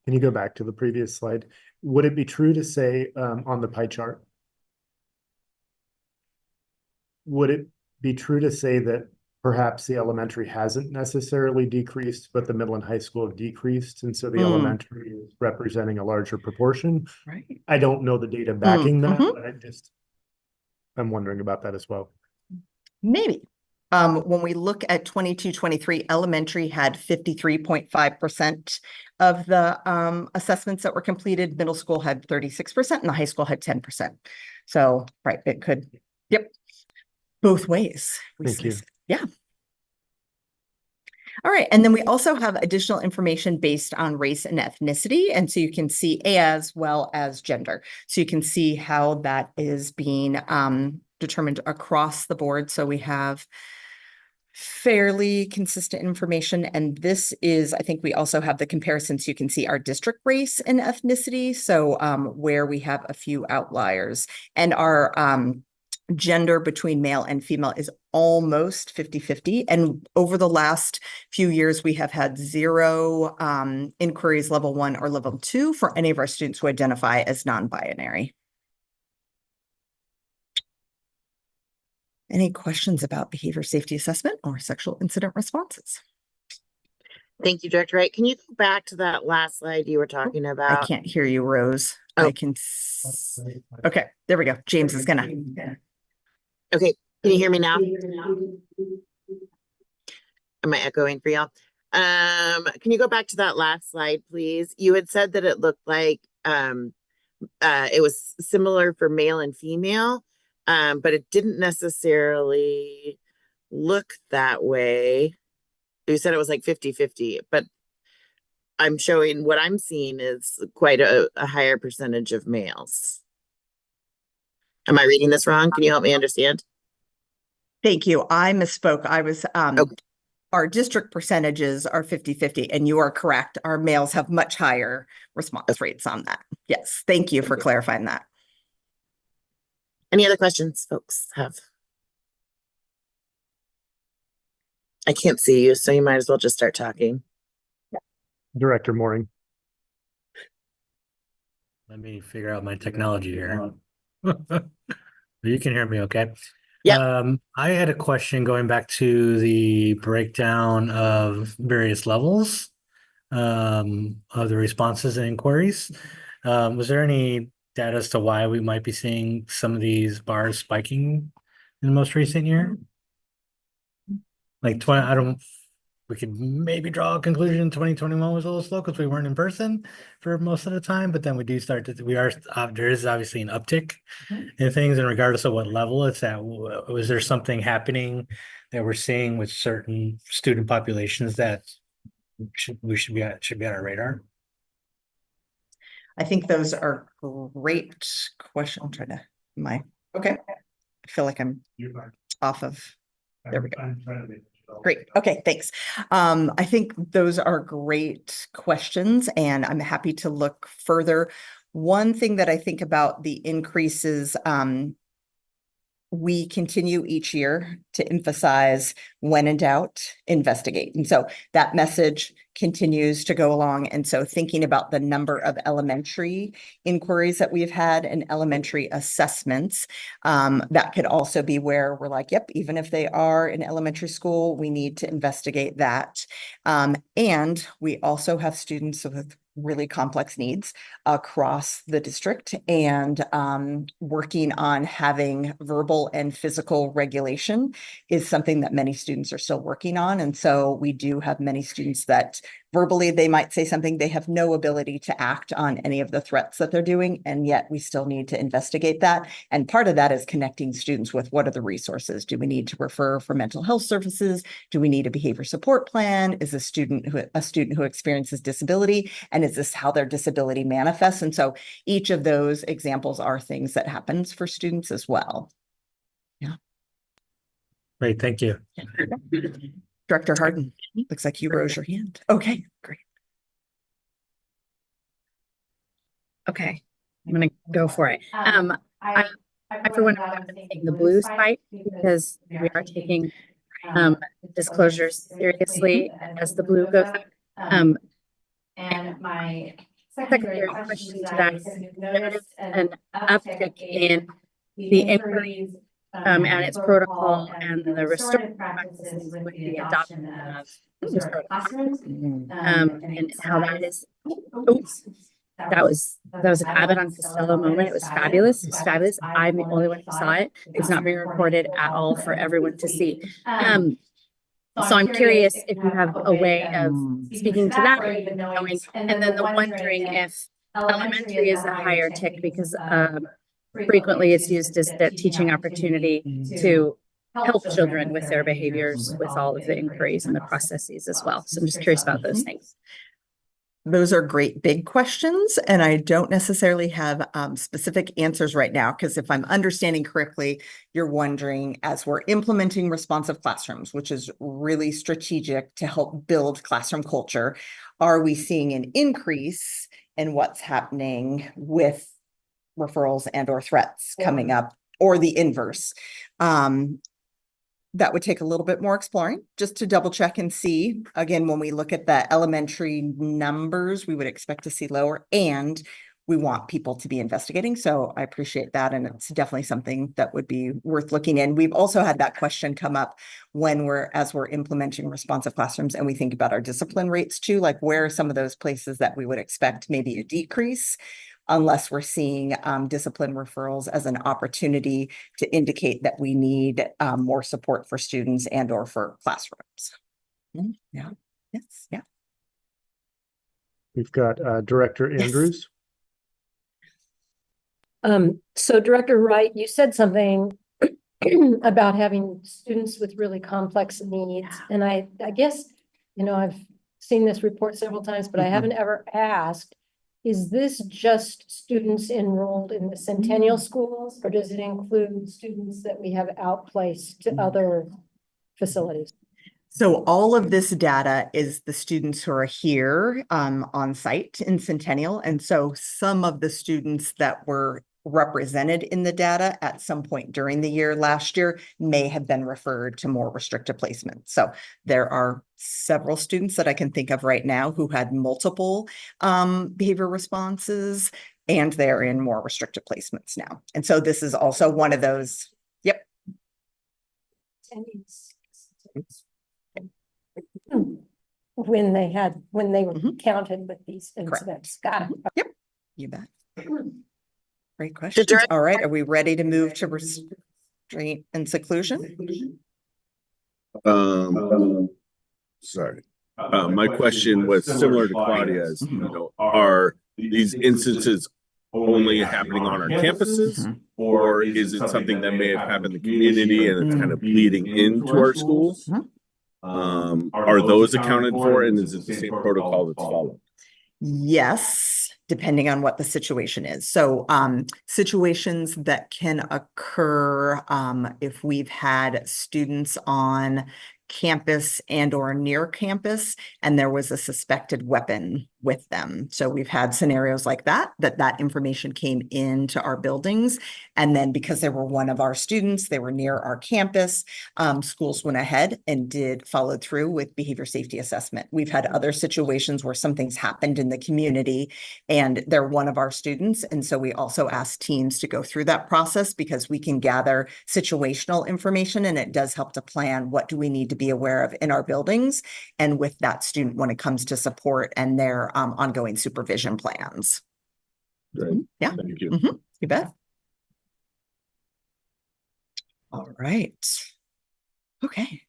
Can you go back to the previous slide? Would it be true to say on the pie chart, would it be true to say that perhaps the elementary hasn't necessarily decreased, but the middle and high school have decreased, and so the elementary is representing a larger proportion? Right. I don't know the data backing that, but I'm wondering about that as well. Maybe. When we look at 22-23, elementary had 53.5% of the assessments that were completed. Middle school had 36% and the high school had 10%. So, right, it could, yep, both ways. Thank you. Yeah. All right. And then we also have additional information based on race and ethnicity. And so you can see as well as gender. So you can see how that is being determined across the board. So we have fairly consistent information. And this is, I think we also have the comparisons. You can see our district race and ethnicity. So where we have a few outliers, and our gender between male and female is almost 50-50. And over the last few years, we have had 0 inquiries level 1 or level 2 for any of our students who identify as non-binary. Any questions about behavior safety assessment or sexual incident responses? Thank you, Director Wright. Can you go back to that last slide you were talking about? I can't hear you, Rose. Oh. I can. Okay, there we go. James is gonna. Okay, can you hear me now? Am I echoing for y'all? Can you go back to that last slide, please? You had said that it looked like it was similar for male and female, but it didn't necessarily look that way. You said it was like 50-50, but I'm showing what I'm seeing is quite a higher percentage of males. Am I reading this wrong? Can you help me understand? Thank you. I misspoke. I was, Okay. Our district percentages are 50-50, and you are correct. Our males have much higher response rates on that. Yes. Thank you for clarifying that. Any other questions folks have? I can't see you, so you might as well just start talking. Director Mooring. Let me figure out my technology here. You can hear me okay? Yeah. I had a question going back to the breakdown of various levels of the responses and inquiries. Was there any data as to why we might be seeing some of these bars spiking in the most recent year? Like 20, we could maybe draw a conclusion 2021 was a little slow because we weren't in person for most of the time, but then we do start to, there is obviously an uptick in things, and regardless of what level it's at. Was there something happening that we're seeing with certain student populations that should be on our radar? I think those are great questions. I'm trying to, okay. I feel like I'm off of, there we go. Great. Okay, thanks. I think those are great questions, and I'm happy to look further. One thing that I think about the increases, we continue each year to emphasize, when in doubt, investigate. And so that message continues to go along. And so thinking about the number of elementary inquiries that we've had and elementary assessments, that could also be where we're like, yep, even if they are in elementary school, we need to investigate that. And we also have students with really complex needs across the district, and working on having verbal and physical regulation is something that many students are still working on. And so we do have many students that verbally, they might say something, they have no ability to act on any of the threats that they're doing, and yet we still need to investigate that. And part of that is connecting students with, what are the resources? Do we need to refer for mental health services? Do we need a behavior support plan? Is a student who experiences disability, and is this how their disability manifests? And so each of those examples are things that happens for students as well. Yeah. Great, thank you. Director Harden, looks like you rose your hand. Okay, great. Okay, I'm gonna go for it. I for one, I'm gonna take the blue spike because we are taking disclosures seriously as the blue goes up. And my Secondary question to that is, noticed an uptick in the inquiries and its protocol and the restorative practices with the adoption of restorative classrooms, and how that is. Oops. That was an Abbott on Costello moment. It was fabulous. It was fabulous. I'm the only one who saw it. It's not being recorded at all for everyone to see. So I'm curious if you have a way of speaking to that, or even knowing, and then the wondering if elementary is a higher tick because frequently it's used as the teaching opportunity to help children with their behaviors, with all of the inquiries and the processes as well. So I'm just curious about those things. Those are great big questions, and I don't necessarily have specific answers right now, because if I'm understanding correctly, you're wondering, as we're implementing responsive classrooms, which is really strategic to help build classroom culture, are we seeing an increase in what's happening with referrals and or threats coming up, or the inverse? That would take a little bit more exploring just to double check and see. Again, when we look at the elementary numbers, we would expect to see lower, and we want people to be investigating. So I appreciate that. And it's definitely something that would be worth looking in. We've also had that question come up when as we're implementing responsive classrooms, and we think about our discipline rates too, like where are some of those places that we would expect maybe a decrease, unless we're seeing discipline referrals as an opportunity to indicate that we need more support for students and or for classrooms. Yeah. Yes. Yeah. We've got Director Andrews. So Director Wright, you said something about having students with really complex needs. And I guess, I've seen this report several times, but I haven't ever asked, is this just students enrolled in the Centennial schools, or does it include students that we have outplaced to other facilities? So all of this data is the students who are here on site in Centennial. And so some of the students that were represented in the data at some point during the year last year may have been referred to more restricted placement. So there are several students that I can think of right now who had multiple behavior responses, and they're in more restricted placements now. And so this is also one of those. Yep. When they were counted with these incidents. Got it. Yep. You bet. Great question. All right. Are we ready to move to restraint and seclusion? Sorry. My question was similar to Claudia's. Are these instances only happening on our campuses, or is it something that may have happened in the community and it's kind of bleeding into our schools? Are those accounted for, and is it the same protocol that's followed? Yes, depending on what the situation is. So situations that can occur if we've had students on campus and or near campus and there was a suspected weapon with them. So we've had scenarios like that information came into our buildings, and then because they were one of our students, they were near our campus, schools went ahead and did follow through with behavior safety assessment. We've had other situations where something's happened in the community and they're one of our students, and so we also ask teams to go through that process because we can gather situational information, and it does help to plan what do we need to be aware of in our buildings and with that student when it comes to support and their ongoing supervision plans. Great. Yeah. Thank you. You bet. All right. Okay.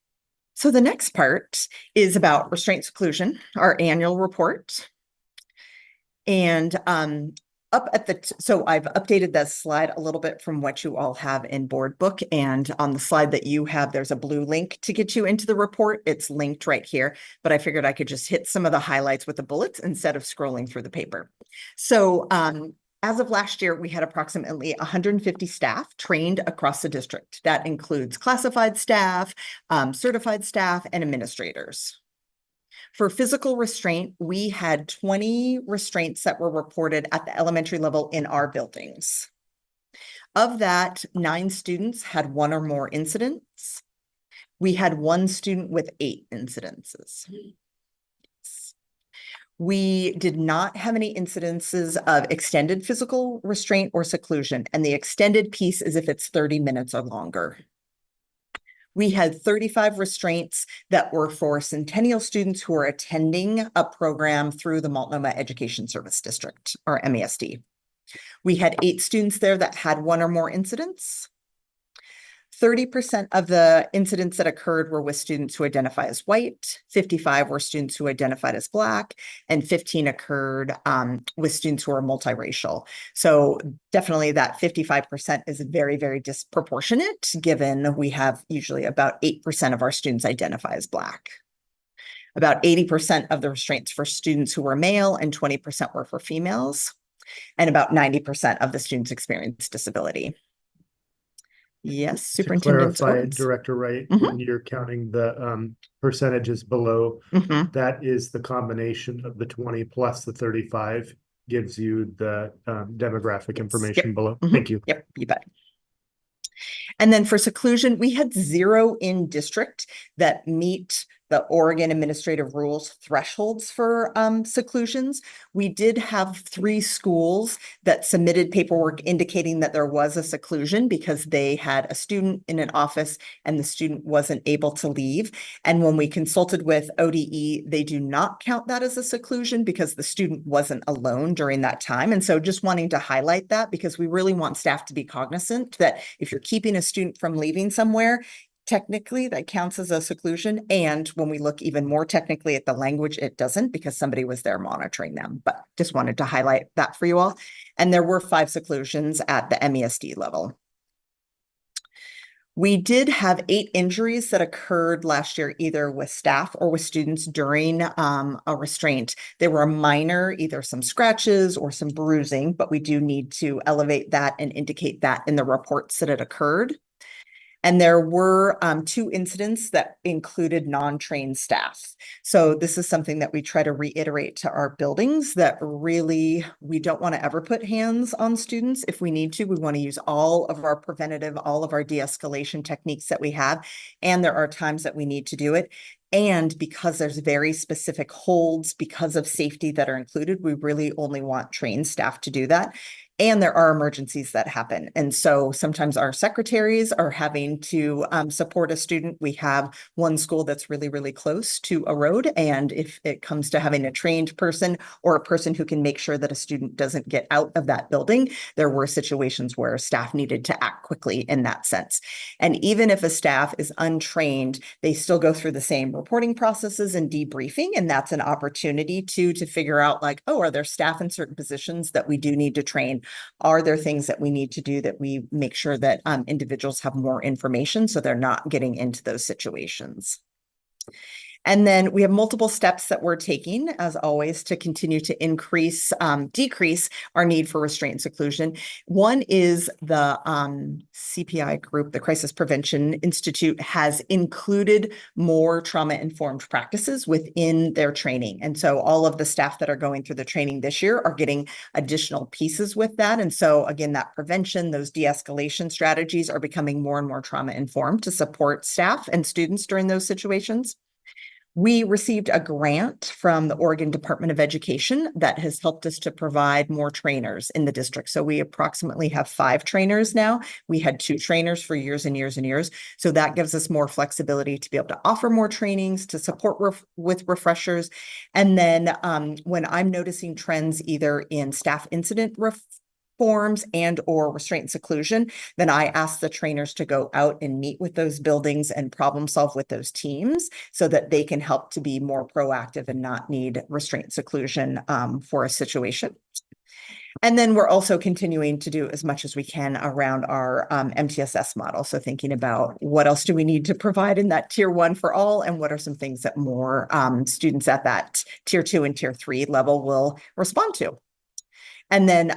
So the next part is about restraint seclusion, our annual report. And up at the, so I've updated this slide a little bit from what you all have in board book, and on the slide that you have, there's a blue link to get you into the report. It's linked right here, but I figured I could just hit some of the highlights with the bullets instead of scrolling through the paper. So as of last year, we had approximately 150 staff trained across the district. That includes classified staff, certified staff, and administrators. For physical restraint, we had 20 restraints that were reported at the elementary level in our buildings. Of that, 9 students had 1 or more incidents. We had 1 student with 8 incidences. We did not have any incidences of extended physical restraint or seclusion, and the extended piece is if it's 30 minutes or longer. We had 35 restraints that were for Centennial students who are attending a program through the Multnomah Education Service District, or MESD. We had 8 students there that had 1 or more incidents. 30% of the incidents that occurred were with students who identify as white, 55 were students who identified as Black, and 15 occurred with students who are multiracial. So definitely that 55% is very, very disproportionate, given we have usually about 8% of our students identify as Black. About 80% of the restraints for students who were male and 20% were for females, and about 90% of the students experienced disability. Yes, Superintendent Owens. Director Wright, when you're counting the percentages below, that is the combination of the 20 plus the 35 gives you the demographic information below. Thank you. Yep, you bet. And then for seclusion, we had 0 in district that meet the Oregon administrative rules thresholds for seclusions. We did have 3 schools that submitted paperwork indicating that there was a seclusion because they had a student in an office and the student wasn't able to leave. And when we consulted with ODE, they do not count that as a seclusion because the student wasn't alone during that time. And so just wanting to highlight that because we really want staff to be cognizant that if you're keeping a student from leaving somewhere, technically that counts as a seclusion. And when we look even more technically at the language, it doesn't because somebody was there monitoring them, but just wanted to highlight that for you all. And there were 5 seclusions at the MESD level. We did have 8 injuries that occurred last year, either with staff or with students during a restraint. They were minor, either some scratches or some bruising, but we do need to elevate that and indicate that in the reports that it occurred. And there were 2 incidents that included non-trained staff. So this is something that we try to reiterate to our buildings, that really we don't want to ever put hands on students. If we need to, we want to use all of our preventative, all of our de-escalation techniques that we have. And there are times that we need to do it. And because there's very specific holds because of safety that are included, we really only want trained staff to do that. And there are emergencies that happen. And so sometimes our secretaries are having to support a student. We have one school that's really, really close to a road. And if it comes to having a trained person or a person who can make sure that a student doesn't get out of that building, there were situations where staff needed to act quickly in that sense. And even if a staff is untrained, they still go through the same reporting processes and debriefing. And that's an opportunity to figure out, like, oh, are there staff in certain positions that we do need to train? Are there things that we need to do that we make sure that individuals have more information so they're not getting into those situations? And then we have multiple steps that we're taking, as always, to continue to decrease our need for restraint and seclusion. One is the CPI group, the Crisis Prevention Institute, has included more trauma-informed practices within their training. And so all of the staff that are going through the training this year are getting additional pieces with that. And so again, that prevention, those de-escalation strategies are becoming more and more trauma-informed to support staff and students during those situations. We received a grant from the Oregon Department of Education that has helped us to provide more trainers in the district. So we approximately have 5 trainers now. We had 2 trainers for years and years and years. So that gives us more flexibility to be able to offer more trainings, to support with refreshers. And then when I'm noticing trends either in staff incident forms and or restraint and seclusion, then I ask the trainers to go out and meet with those buildings and problem solve with those teams so that they can help to be more proactive and not need restraint and seclusion for a situation. And then we're also continuing to do as much as we can around our MTSS model. So thinking about what else do we need to provide in that tier 1 for all, and what are some things that more students at that tier 2 and tier 3 level will respond to. And then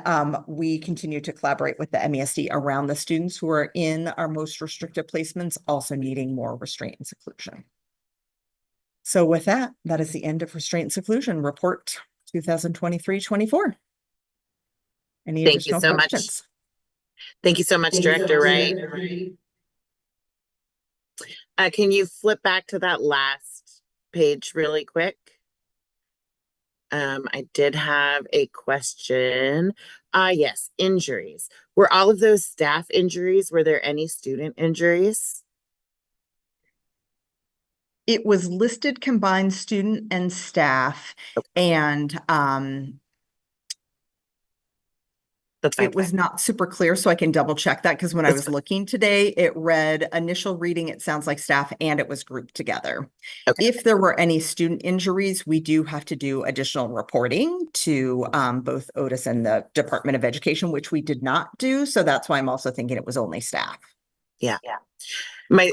we continue to collaborate with the MESD around the students who are in our most restrictive placements, also needing more restraint and seclusion. So with that, that is the end of Restraint and Seclusion Report 2023-24. Any additional questions? Thank you so much, Director Wright. Can you flip back to that last page really quick? I did have a question. Yes, injuries. Were all of those staff injuries? Were there any student injuries? It was listed combined student and staff, and it was not super clear, so I can double check that, because when I was looking today, it read initial reading, it sounds like staff, and it was grouped together. If there were any student injuries, we do have to do additional reporting to both Otis and the Department of Education, which we did not do. So that's why I'm also thinking it was only staff. Yeah. My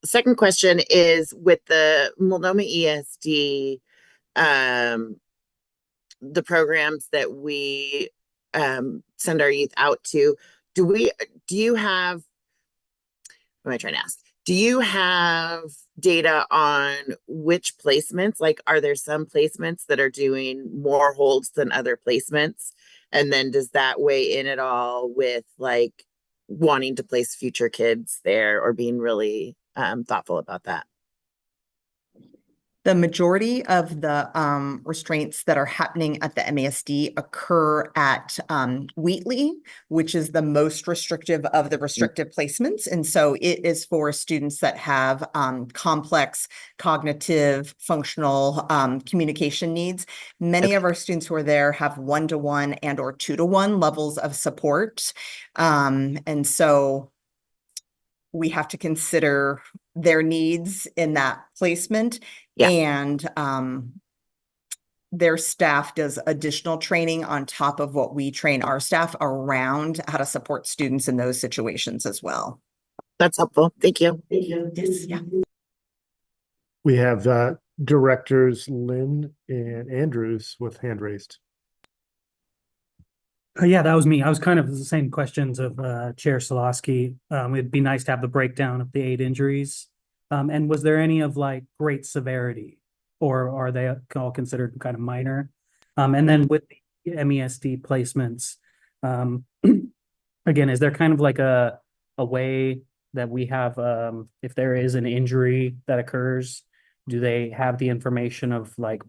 second question is with the Multnomah ESD, the programs that we send our youth out to, do you have, what am I trying to ask? Do you have data on which placements? Like, are there some placements that are doing more holds than other placements? And then does that weigh in at all with like wanting to place future kids there or being really thoughtful about that? The majority of the restraints that are happening at the MASD occur at Wheatley, which is the most restrictive of the restrictive placements. And so it is for students that have complex cognitive, functional communication needs. Many of our students who are there have 1-to-1 and or 2-to-1 levels of support. And so we have to consider their needs in that placement. And their staff does additional training on top of what we train our staff around how to support students in those situations as well. That's helpful. Thank you. Yes, yeah. We have directors Lynn and Andrews with hand raised. Yeah, that was me. I was kind of the same questions of Chair Solosky. It'd be nice to have the breakdown of the 8 injuries. And was there any of like great severity, or are they all considered kind of minor? And then with the MESD placements, um, again, is there kind of like a way that we have, if there is an injury that occurs, do they have the information of like,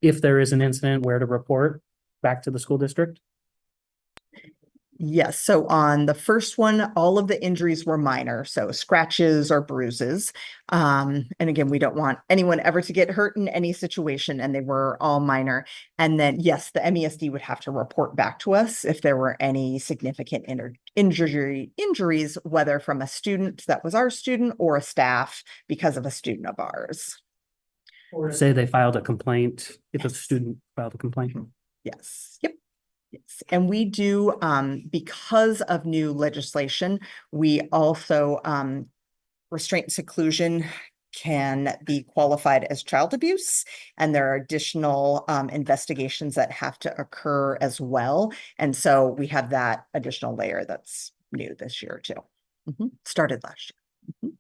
if there is an incident, where to report back to the school district? Yes, so on the first one, all of the injuries were minor, so scratches or bruises. And again, we don't want anyone ever to get hurt in any situation, and they were all minor. And then, yes, the MESD would have to report back to us if there were any significant injuries, whether from a student that was our student or a staff because of a student of ours. Or say they filed a complaint, if a student filed a complaint. Yes, yep. Yes, and we do, because of new legislation, we also, restraint and seclusion can be qualified as child abuse, and there are additional investigations that have to occur as well. And so we have that additional layer that's new this year too. Started last year.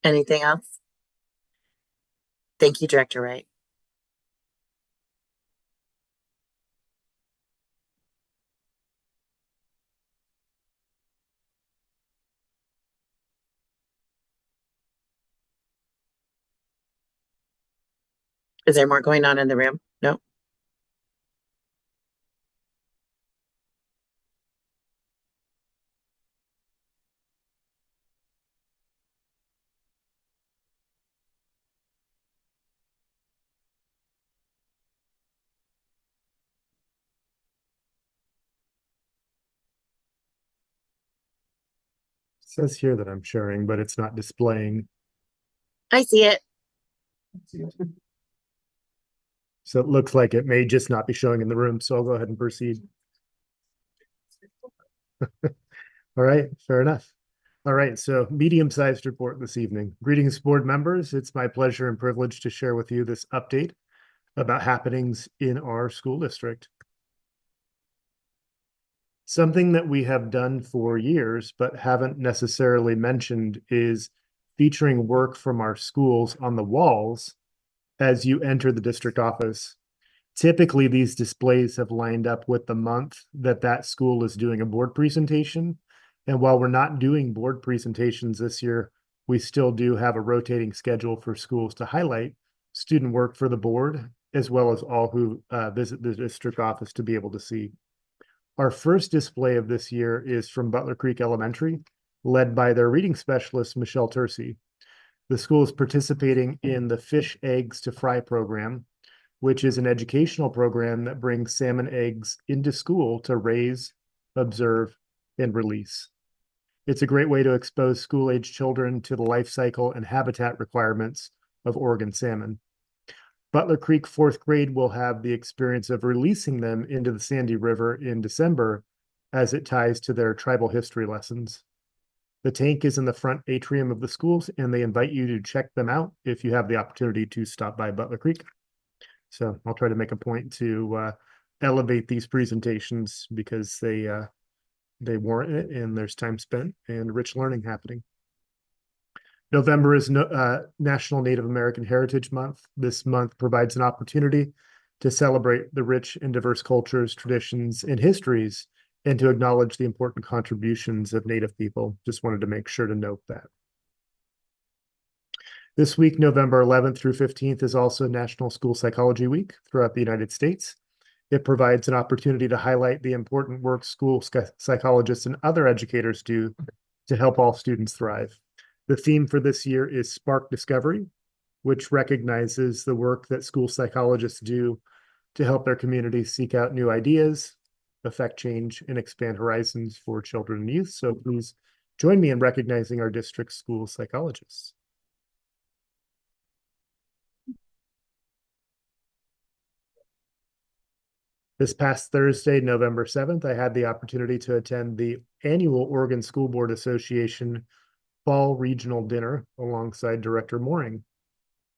Anything else? Thank you, Director Wright. Is there more going on in the room? No? It says here that I'm sharing, but it's not displaying. I see it. So it looks like it may just not be showing in the room, so I'll go ahead and proceed. All right, fair enough. All right, so medium-sized report this evening. Greetings, board members. It's my pleasure and privilege to share with you this update about happenings in our school district. Something that we have done for years, but haven't necessarily mentioned, is featuring work from our schools on the walls as you enter the district office. Typically, these displays have lined up with the month that that school is doing a board presentation. And while we're not doing board presentations this year, we still do have a rotating schedule for schools to highlight student work for the board, as well as all who visit the district office to be able to see. Our first display of this year is from Butler Creek Elementary, led by their reading specialist, Michelle Tercy. The school is participating in the Fish Eggs to Fry program, which is an educational program that brings salmon eggs into school to raise, observe, and release. It's a great way to expose school-age children to the life cycle and habitat requirements of Oregon salmon. Butler Creek fourth grade will have the experience of releasing them into the Sandy River in December as it ties to their tribal history lessons. The tank is in the front atrium of the schools, and they invite you to check them out if you have the opportunity to stop by Butler Creek. So I'll try to make a point to elevate these presentations because they warrant it, and there's time spent and rich learning happening. November is National Native American Heritage Month. This month provides an opportunity to celebrate the rich and diverse cultures, traditions, and histories, and to acknowledge the important contributions of Native people. Just wanted to make sure to note that. This week, November 11th through 15th, is also National School Psychology Week throughout the United States. It provides an opportunity to highlight the important work school psychologists and other educators do to help all students thrive. The theme for this year is Spark Discovery, which recognizes the work that school psychologists do to help their communities seek out new ideas, affect change, and expand horizons for children and youth. So please join me in recognizing our district school psychologists. This past Thursday, November 7th, I had the opportunity to attend the annual Oregon School Board Association Fall Regional Dinner alongside Director Mooring.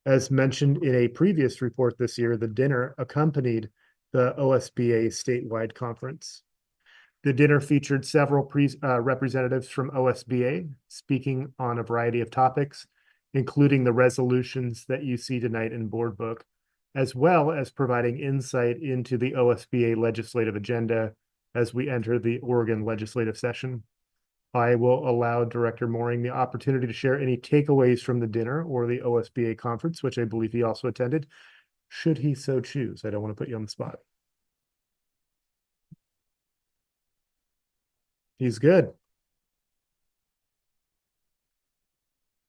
As mentioned in a previous report this year, the dinner accompanied the OSBA statewide conference. The dinner featured several representatives from OSBA speaking on a variety of topics, including the resolutions that you see tonight in board book, as well as providing insight into the OSBA legislative agenda as we enter the Oregon legislative session. I will allow Director Mooring the opportunity to share any takeaways from the dinner or the OSBA conference, which I believe he also attended, should he so choose. I don't want to put you on the spot. He's good.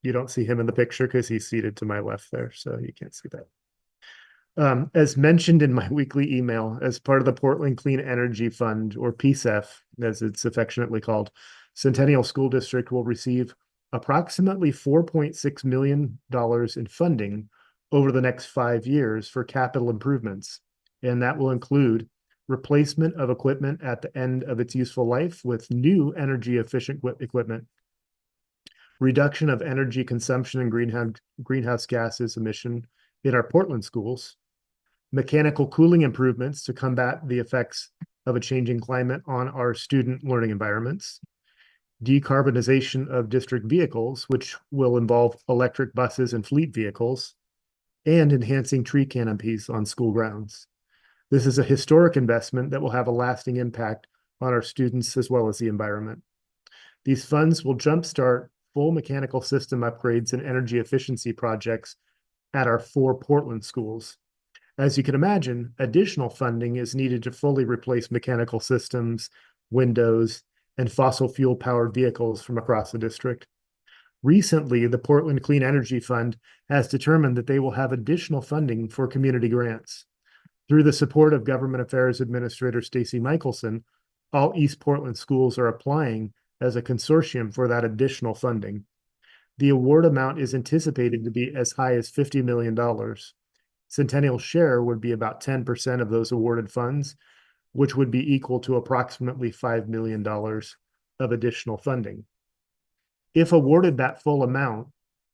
You don't see him in the picture because he's seated to my left there, so you can't see that. As mentioned in my weekly email, as part of the Portland Clean Energy Fund, or PCEF, as it's affectionately called, Centennial School District will receive approximately $4.6 million in funding over the next 5 years for capital improvements. And that will include replacement of equipment at the end of its useful life with new energy efficient equipment, reduction of energy consumption and greenhouse gases emission in our Portland schools, mechanical cooling improvements to combat the effects of a changing climate on our student learning environments, decarbonization of district vehicles, which will involve electric buses and fleet vehicles, and enhancing tree canopies on school grounds. This is a historic investment that will have a lasting impact on our students as well as the environment. These funds will jumpstart full mechanical system upgrades and energy efficiency projects at our 4 Portland schools. As you can imagine, additional funding is needed to fully replace mechanical systems, windows, and fossil fuel powered vehicles from across the district. Recently, the Portland Clean Energy Fund has determined that they will have additional funding for community grants. Through the support of Government Affairs Administrator Stacy Michelson, all East Portland schools are applying as a consortium for that additional funding. The award amount is anticipated to be as high as $50 million. Centennial's share would be about 10% of those awarded funds, which would be equal to approximately $5 million of additional funding. If awarded that full amount,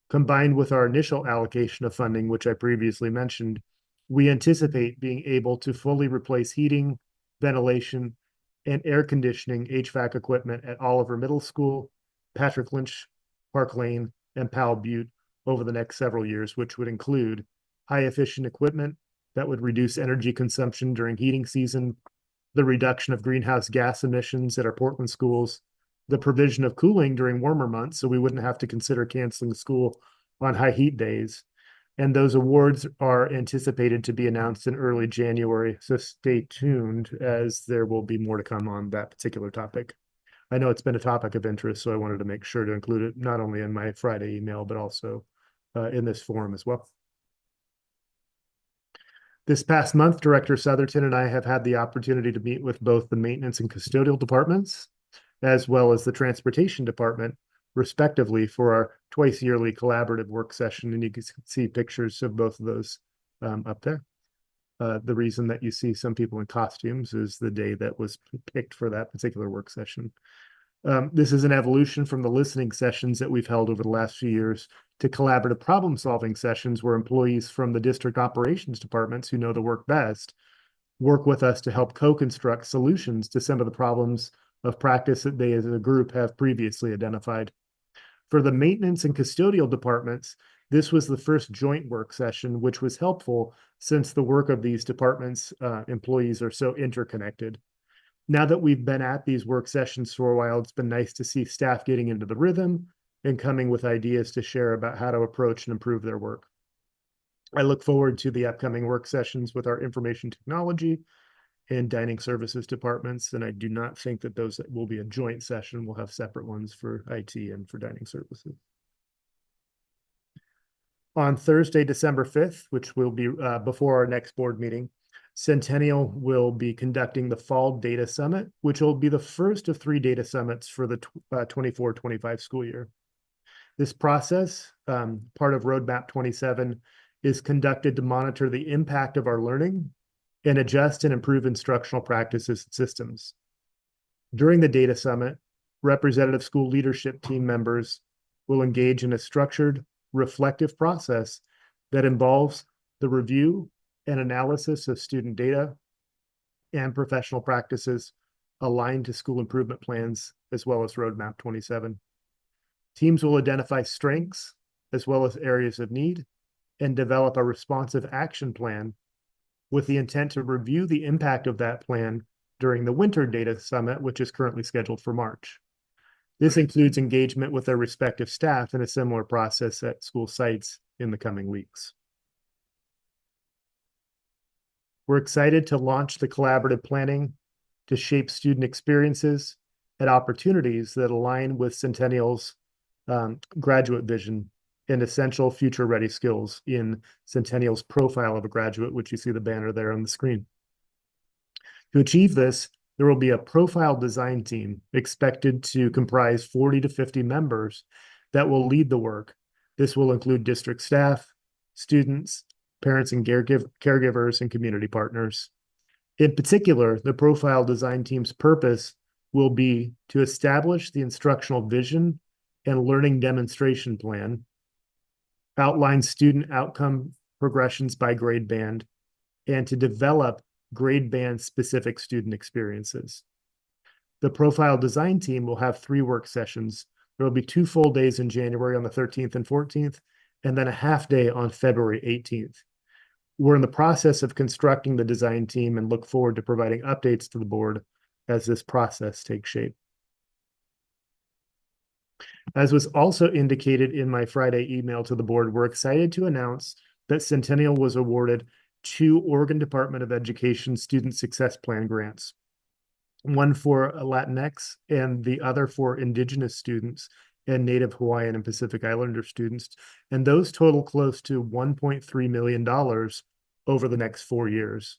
combined with our initial allocation of funding, which I previously mentioned, we anticipate being able to fully replace heating, ventilation, and air conditioning HVAC equipment at Oliver Middle School, Patrick Lynch, Park Lane, and Powell Butte over the next several years, which would include high efficient equipment that would reduce energy consumption during heating season, the reduction of greenhouse gas emissions at our Portland schools, the provision of cooling during warmer months so we wouldn't have to consider canceling school on high heat days. And those awards are anticipated to be announced in early January, so stay tuned as there will be more to come on that particular topic. I know it's been a topic of interest, so I wanted to make sure to include it not only in my Friday email, but also in this forum as well. This past month, Director Southerton and I have had the opportunity to meet with both the maintenance and custodial departments, as well as the transportation department, respectively, for our twice yearly collaborative work session. And you can see pictures of both of those up there. The reason that you see some people in costumes is the day that was picked for that particular work session. This is an evolution from the listening sessions that we've held over the last few years to collaborative problem-solving sessions where employees from the district operations departments who know the work best work with us to help co-construct solutions to some of the problems of practice that they as a group have previously identified. For the maintenance and custodial departments, this was the first joint work session, which was helpful since the work of these departments' employees are so interconnected. Now that we've been at these work sessions for a while, it's been nice to see staff getting into the rhythm and coming with ideas to share about how to approach and improve their work. I look forward to the upcoming work sessions with our information technology and dining services departments, and I do not think that those will be a joint session. We'll have separate ones for IT and for dining services. On Thursday, December 5th, which will be before our next board meeting, Centennial will be conducting the Fall Data Summit, which will be the first of 3 data summits for the 24-25 school year. This process, part of Roadmap 27, is conducted to monitor the impact of our learning and adjust and improve instructional practices and systems. During the data summit, representative school leadership team members will engage in a structured, reflective process that involves the review and analysis of student data and professional practices aligned to school improvement plans, as well as Roadmap 27. Teams will identify strengths as well as areas of need and develop a responsive action plan with the intent to review the impact of that plan during the Winter Data Summit, which is currently scheduled for March. This includes engagement with their respective staff in a similar process at school sites in the coming weeks. We're excited to launch the collaborative planning to shape student experiences and opportunities that align with Centennial's graduate vision and essential future-ready skills in Centennial's profile of a graduate, which you see the banner there on the screen. To achieve this, there will be a profile design team expected to comprise 40 to 50 members that will lead the work. This will include district staff, students, parents and caregivers, and community partners. In particular, the profile design team's purpose will be to establish the instructional vision and learning demonstration plan, outline student outcome progressions by grade band, and to develop grade band specific student experiences. The profile design team will have 3 work sessions. There will be 2 full days in January on the 13th and 14th, and then a half day on February 18th. We're in the process of constructing the design team and look forward to providing updates to the board as this process takes shape. As was also indicated in my Friday email to the board, we're excited to announce that Centennial was awarded 2 Oregon Department of Education Student Success Plan grants, one for Latinx and the other for Indigenous students and Native Hawaiian and Pacific Islander students. And those total close to $1.3 million over the next 4 years.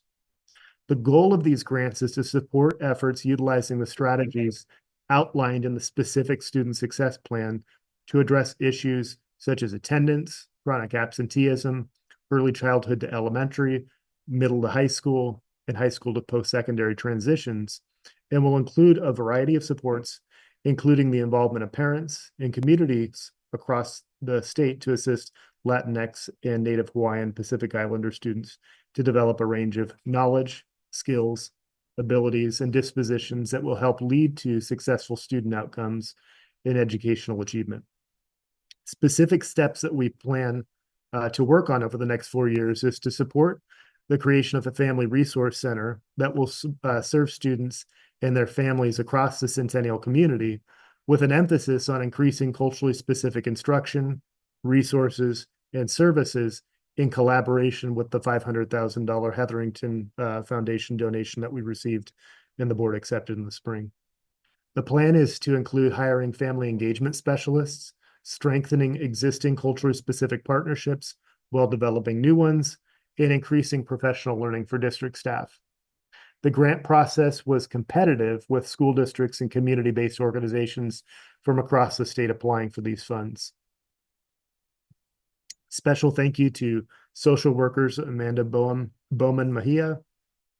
The goal of these grants is to support efforts utilizing the strategies outlined in the specific student success plan to address issues such as attendance, chronic absenteeism, early childhood to elementary, middle to high school, and high school to post-secondary transitions, and will include a variety of supports, including the involvement of parents and communities across the state to assist Latinx and Native Hawaiian Pacific Islander students to develop a range of knowledge, skills, abilities, and dispositions that will help lead to successful student outcomes in educational achievement. Specific steps that we plan to work on over the next 4 years is to support the creation of a family resource center that will serve students and their families across the Centennial community with an emphasis on increasing culturally specific instruction, resources, and services in collaboration with the $500,000 Hetherington Foundation donation that we received and the board accepted in the spring. The plan is to include hiring family engagement specialists, strengthening existing culturally specific partnerships while developing new ones, and increasing professional learning for district staff. The grant process was competitive with school districts and community-based organizations from across the state applying for these funds. Special thank you to social workers Amanda Bowman Mahia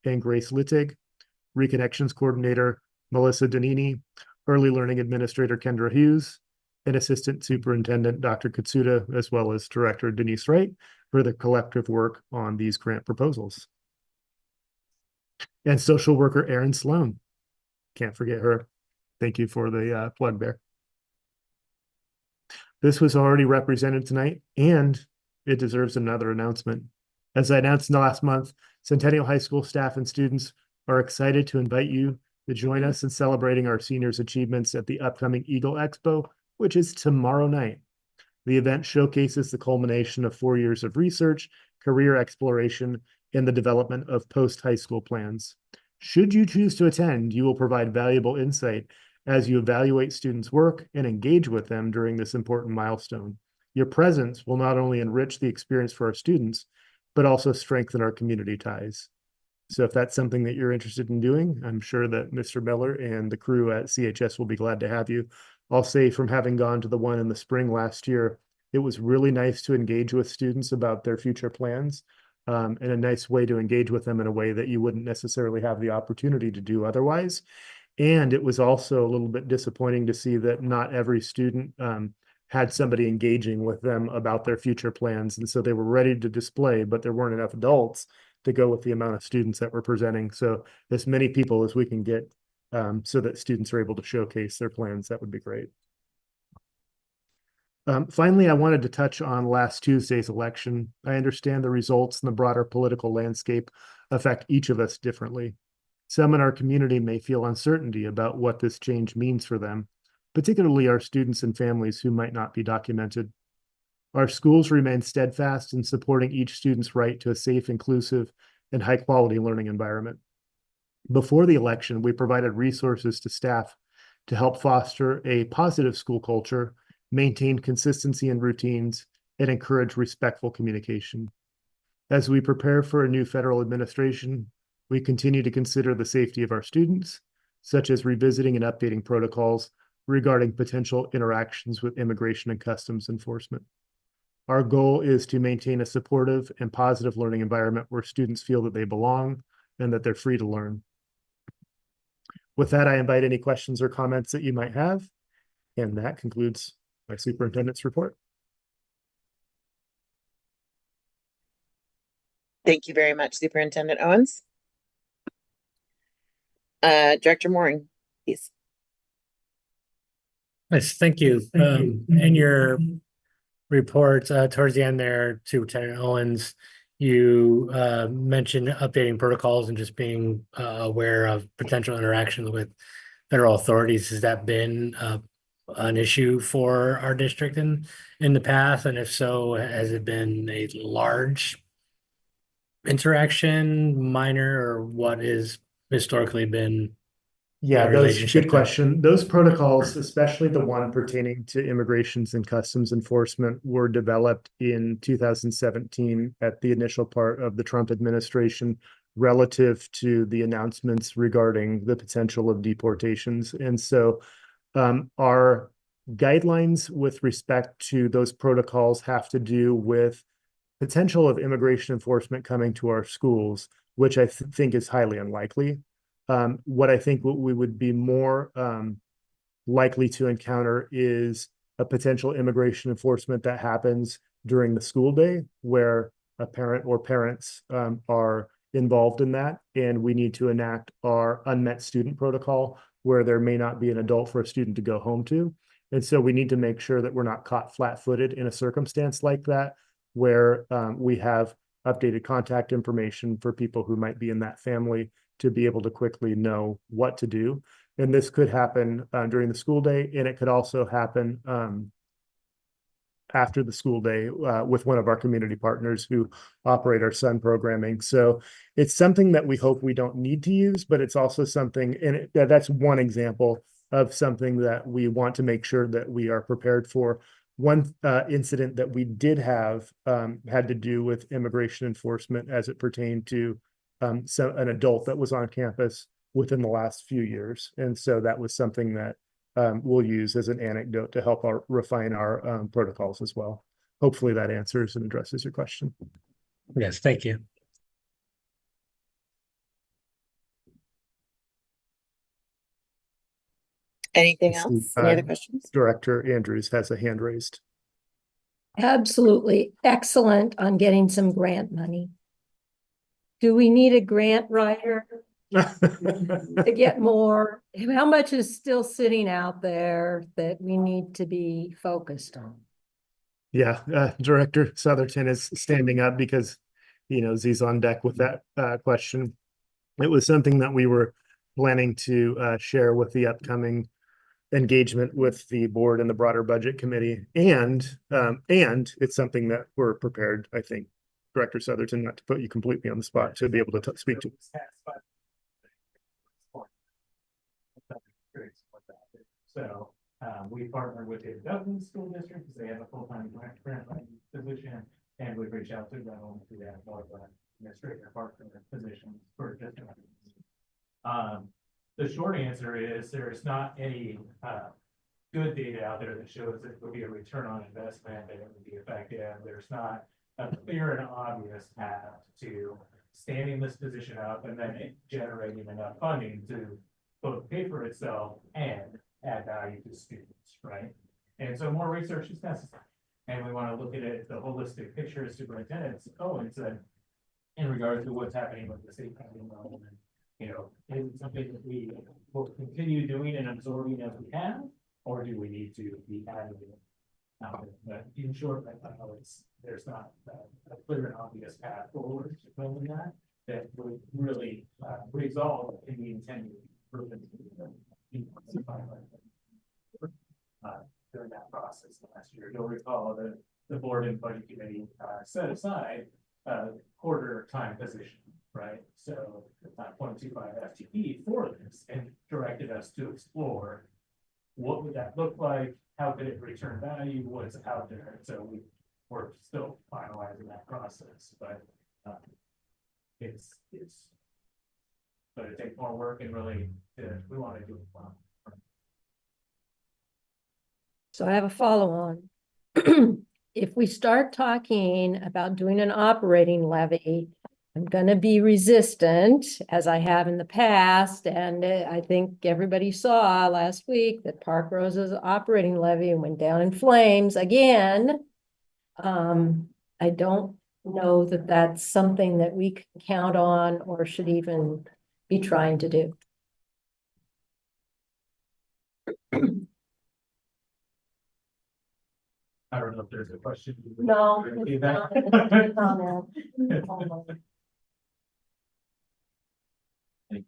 and Grace Littig, Reconnections Coordinator Melissa Donini, Early Learning Administrator Kendra Hughes, and Assistant Superintendent Dr. Katsuda, as well as Director Denise Wright, for the collective work on these grant proposals. And social worker Erin Sloan. Can't forget her. Thank you for the plug there. This was already represented tonight, and it deserves another announcement. As I announced last month, Centennial High School staff and students are excited to invite you to join us in celebrating our seniors' achievements at the upcoming Eagle Expo, which is tomorrow night. The event showcases the culmination of 4 years of research, career exploration, and the development of post-high school plans. Should you choose to attend, you will provide valuable insight as you evaluate students' work and engage with them during this important milestone. Your presence will not only enrich the experience for our students, but also strengthen our community ties. So if that's something that you're interested in doing, I'm sure that Mr. Miller and the crew at CHS will be glad to have you. I'll say from having gone to the one in the spring last year, it was really nice to engage with students about their future plans, and a nice way to engage with them in a way that you wouldn't necessarily have the opportunity to do otherwise. And it was also a little bit disappointing to see that not every student had somebody engaging with them about their future plans. And so they were ready to display, but there weren't enough adults to go with the amount of students that were presenting. So as many people as we can get so that students are able to showcase their plans, that would be great. Finally, I wanted to touch on last Tuesday's election. I understand the results in the broader political landscape affect each of us differently. Some in our community may feel uncertainty about what this change means for them, particularly our students and families who might not be documented. Our schools remain steadfast in supporting each student's right to a safe, inclusive, and high-quality learning environment. Before the election, we provided resources to staff to help foster a positive school culture, maintain consistency in routines, and encourage respectful communication. As we prepare for a new federal administration, we continue to consider the safety of our students, such as revisiting and updating protocols regarding potential interactions with immigration and customs enforcement. Our goal is to maintain a supportive and positive learning environment where students feel that they belong and that they're free to learn. With that, I invite any questions or comments that you might have. And that concludes my superintendent's report. Thank you very much, Superintendent Owens. Director Mooring, please. Yes, thank you. In your report towards the end there, Superintendent Owens, you mentioned updating protocols and just being aware of potential interactions with federal authorities. Has that been an issue for our district in the past? And if so, has it been a large interaction, minor, or what has historically been Yeah, the those relationship good there? question. Those protocols, especially the one pertaining to immigrations and customs enforcement, were developed in 2017 at the initial part of the Trump administration relative to the announcements regarding the potential of deportations. And so our guidelines with respect to those protocols have to do with potential of immigration enforcement coming to our schools, which I think is highly unlikely. What I think what we would be more likely to encounter is a potential immigration enforcement that happens during the school day, where a parent or parents are involved in that, and we need to enact our unmet student protocol, where there may not be an adult for a student to go home to. And so we need to make sure that we're not caught flat-footed in a circumstance like that, where we have updated contact information for people who might be in that family to be able to quickly know what to do. And this could happen during the school day, and it could also happen after the school day with one of our community partners who operate our SUN programming. So it's something that we hope we don't need to use, but it's also something, and that's one example of something that we want to make sure that we are prepared for. One incident that we did have had to do with immigration enforcement as it pertained to an adult that was on campus within the last few years. And so that was something that we'll use as an anecdote to help refine our protocols as well. Hopefully that answers and addresses your question. Yes, thank you. Anything else? Any other questions? Director Andrews has a hand raised. Absolutely excellent on getting some grant money. Do we need a grant writer to get more? How much is still sitting out there that we need to be focused on? Yeah, Director Southerton is standing up because he knows he's on deck with that question. It was something that we were planning to share with the upcoming engagement with the board and the broader budget committee, and it's something that we're prepared, I think, Director Southerton, not to put you completely on the spot, to be able to speak to. So we partner with the Dublin School District because they have a full-time grant position, and we've reached out to them to have more of an administrator partner position for district. The short answer is there's not any good data out there that shows that it would be a return on investment and it would be effective. There's not a clear and obvious path to standing this position up and then generating enough funding to both pay for itself and add value to students, right? And so more research is necessary. And we want to look at it, the holistic picture as superintendents, in regards to what's happening with the state funding level. And, is it something that we will continue doing and absorbing as we can, or do we need to be adding it? But in short, I know there's not a clear and obvious path forward to building that would really resolve in the intended improvement. During that process last year, you'll recall that the board and budget committee set aside a quarter time position, right? So 0.25 FTE for this and directed us to explore what would that look like? How could it return value? What's out there? So we're still finalizing that process, but it's but it takes more work and really we want to do it well. So I have a follow-on. If we start talking about doing an operating levy, I'm going to be resistant, as I have in the past, and I think everybody saw last week that Park Rose's operating levy went down in flames again. I don't know that that's something that we can count on or should even be trying to do. I don't know if there's a question. No.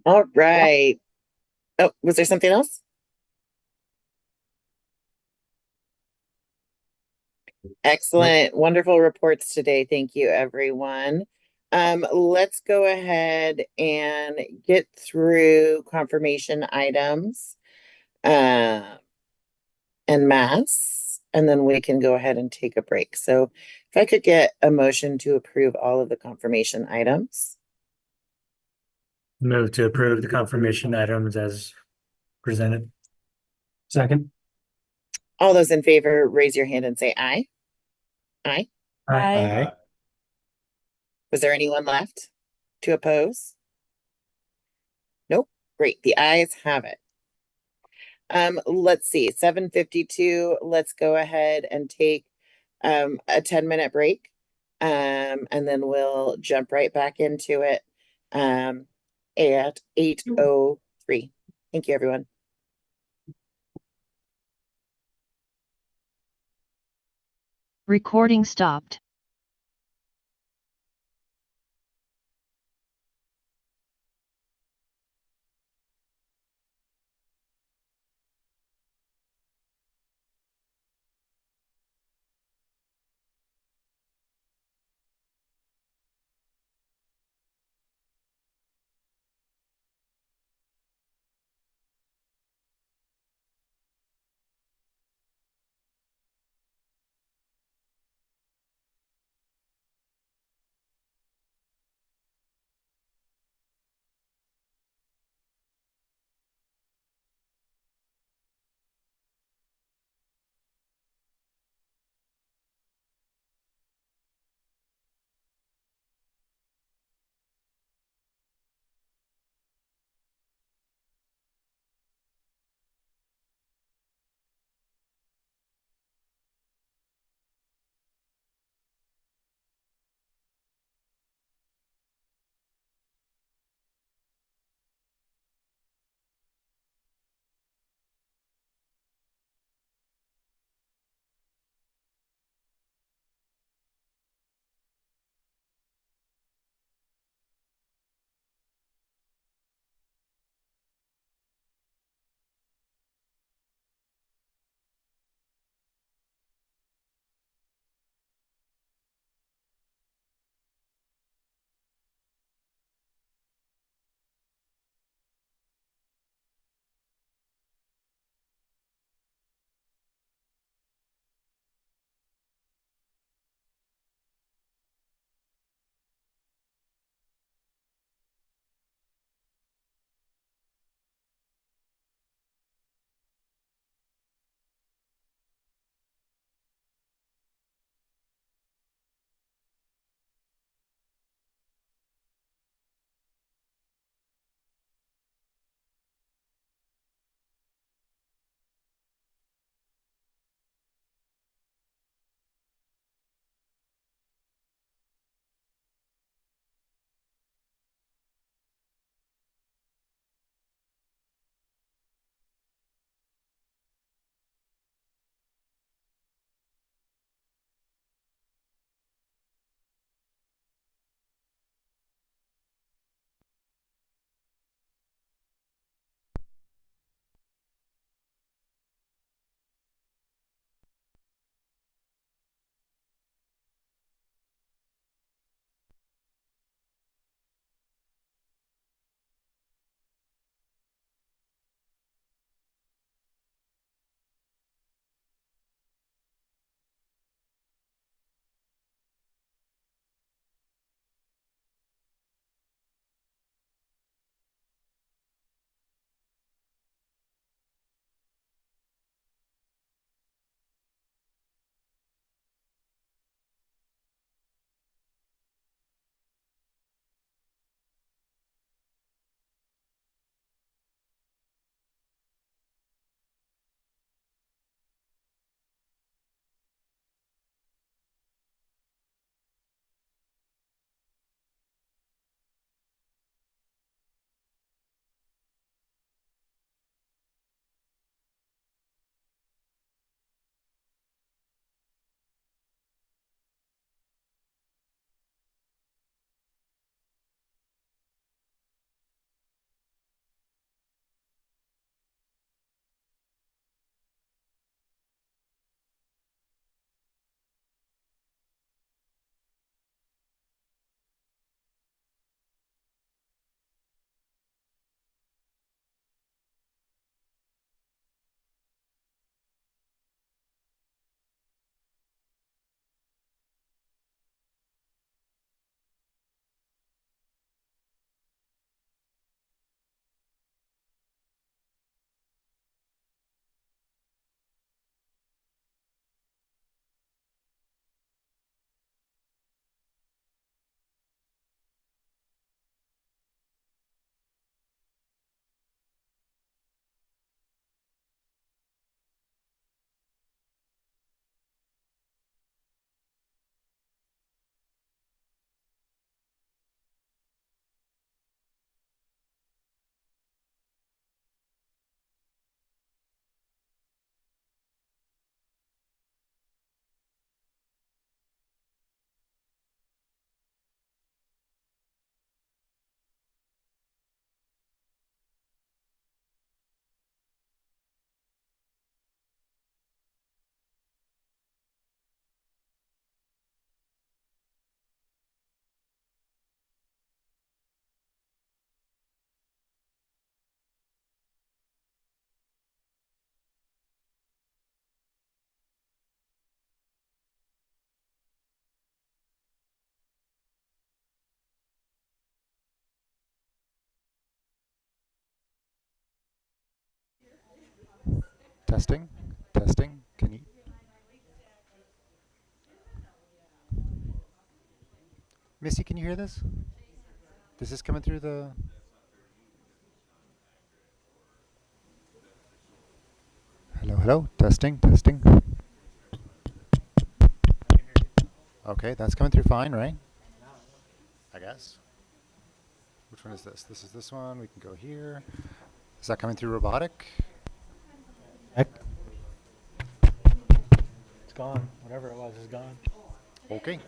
All right. Oh, was there something else? Excellent. Wonderful reports today. Thank you, everyone. Let's go ahead and get through confirmation items en masse, and then we can go ahead and take a break. So if I could get a motion to approve all of the confirmation items. Move to approve the confirmation items as presented. Second. All those in favor, raise your hand and say aye. Aye. Aye. Was there anyone left to oppose? Nope. Great. The ayes have it. Let's see, 7:52. Let's go ahead and take a 10-minute break. And then we'll jump right back into it at 8:03. Thank you, everyone. Recording stopped. Testing, testing. Can you? Missy, can you hear this? Is this coming through the? Hello, hello. Testing, testing. Okay, that's coming through fine, right? I guess. Which one is this? This is this one. We can go here. Is that coming through robotic? Heck. It's gone. Whatever it was is gone. Okay.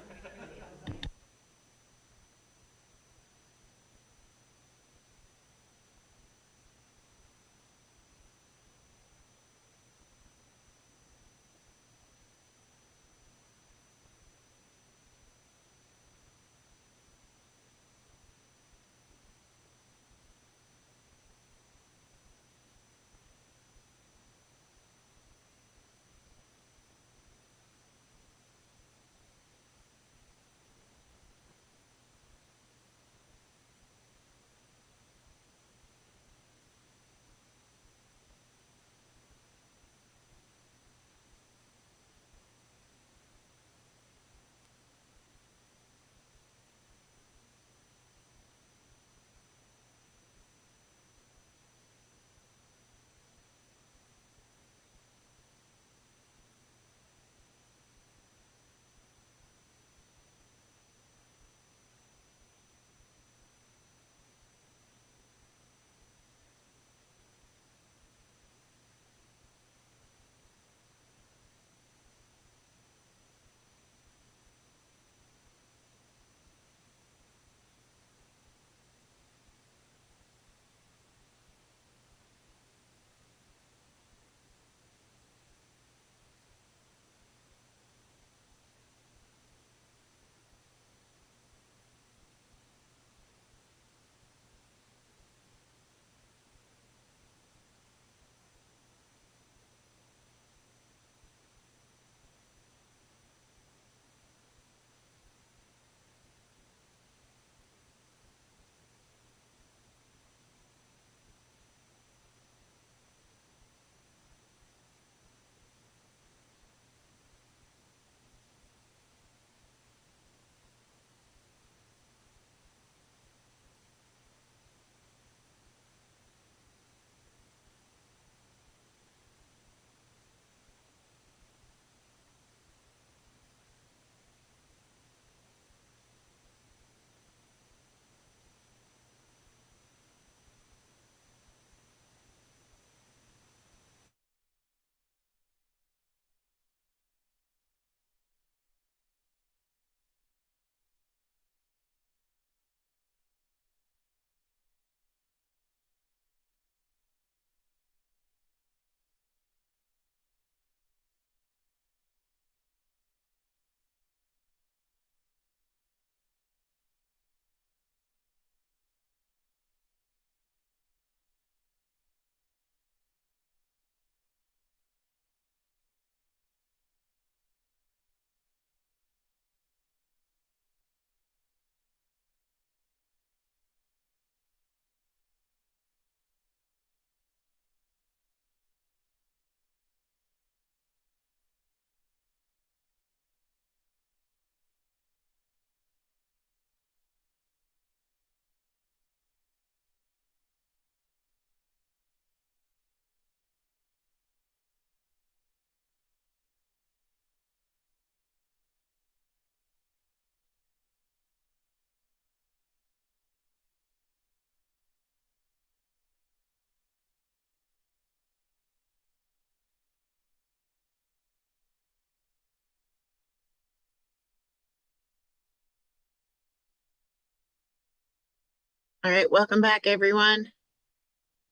All right, welcome back, everyone.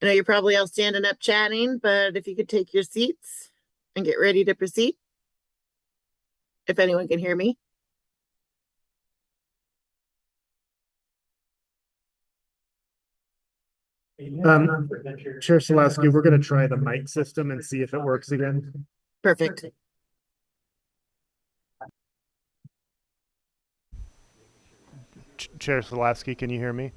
I know you're probably all standing up chatting, but if you could take your seats and get ready to proceed, if anyone can hear me. Chair Salaski, we're going to try the mic system and see if it works again. Perfect. Chair Salaski, can you hear me?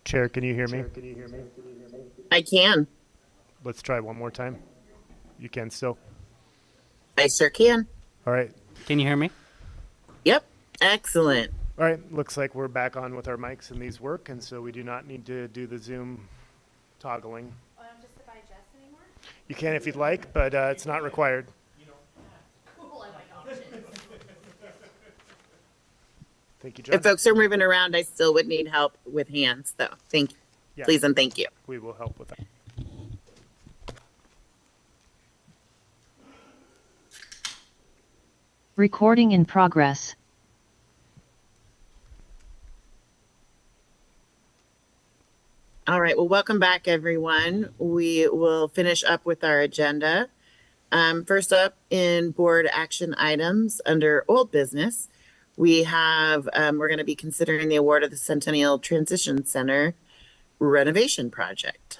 Chair, can you hear me? I can. Let's try one more time. You can still? I sure can. All right. Can you hear me? Yep. Excellent. All right. Looks like we're back on with our mics and these work, and so we do not need to do the Zoom toggling. Oh, I don't just digest anymore? You can if you'd like, but it's not required. Cool, I like options. Thank you, John. If folks are moving around, I still would need help with hands, though. Thank you. Yeah, Please and thank you. we will help with that. Recording in progress. All right. Well, welcome back, everyone. We will finish up with our agenda. First up in board action items under old business, we have, we're going to be considering the award of the Centennial Transition Center renovation project.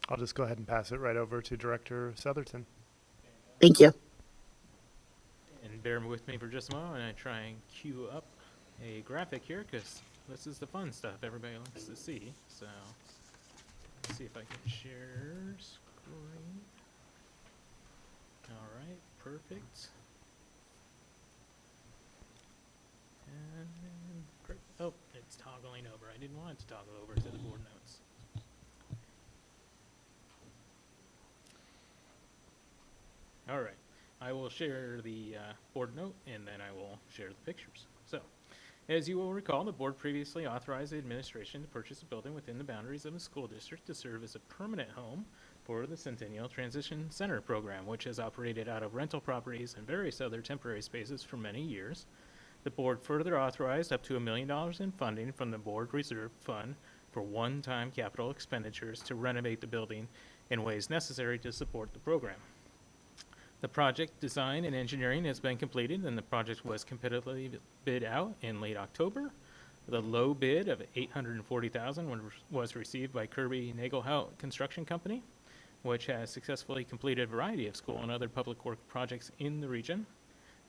I'll just go ahead and pass it right over to Director Southerton. Thank you. And bear with me for just a moment, and I try and cue up a graphic here because this is the fun stuff everybody likes to see. So let's see if I can share screen. All right, perfect. And great. Oh, it's toggling over. I didn't want it to toggle over to the board notes. All right. I will share the board note, and then I will share the pictures. So, as you will recall, the board previously authorized the administration to purchase a building within the boundaries of the school district to serve as a permanent home for the Centennial Transition Center program, which has operated out of rental properties and various other temporary spaces for many years. The board further authorized up to $1 million in funding from the board reserve fund for one-time capital expenditures to renovate the building in ways necessary to support the program. The project design and engineering has been completed, and the project was competitively bid out in late October. The low bid of $840,000 was received by Kirby Nagelhout Construction Company, which has successfully completed a variety of school and other public work projects in the region.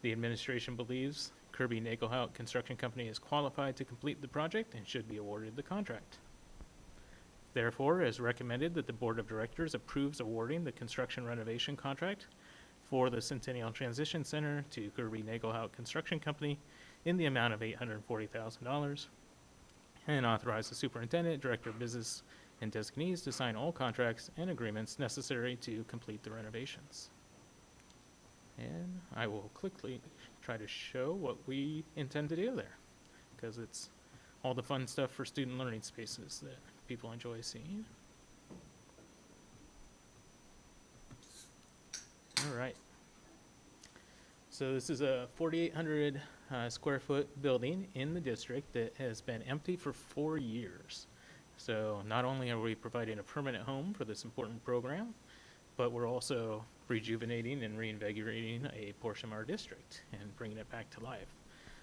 The administration believes Kirby Nagelhout Construction Company is qualified to complete the project and should be awarded the contract. Therefore, it is recommended that the Board of Directors approves awarding the construction renovation contract for the Centennial Transition Center to Kirby Nagelhout Construction Company in the amount of $840,000, and authorize the superintendent, director of business, and designees to sign all contracts and agreements necessary to complete the renovations. And I will quickly try to show what we intend to do there, because it's all the fun stuff for student learning spaces that people enjoy seeing. All right. So this is a 4,800 square foot building in the district that has been empty for 4 years. So not only are we providing a permanent home for this important program, but we're also rejuvenating and reinvigorating a portion of our district and bringing it back to life.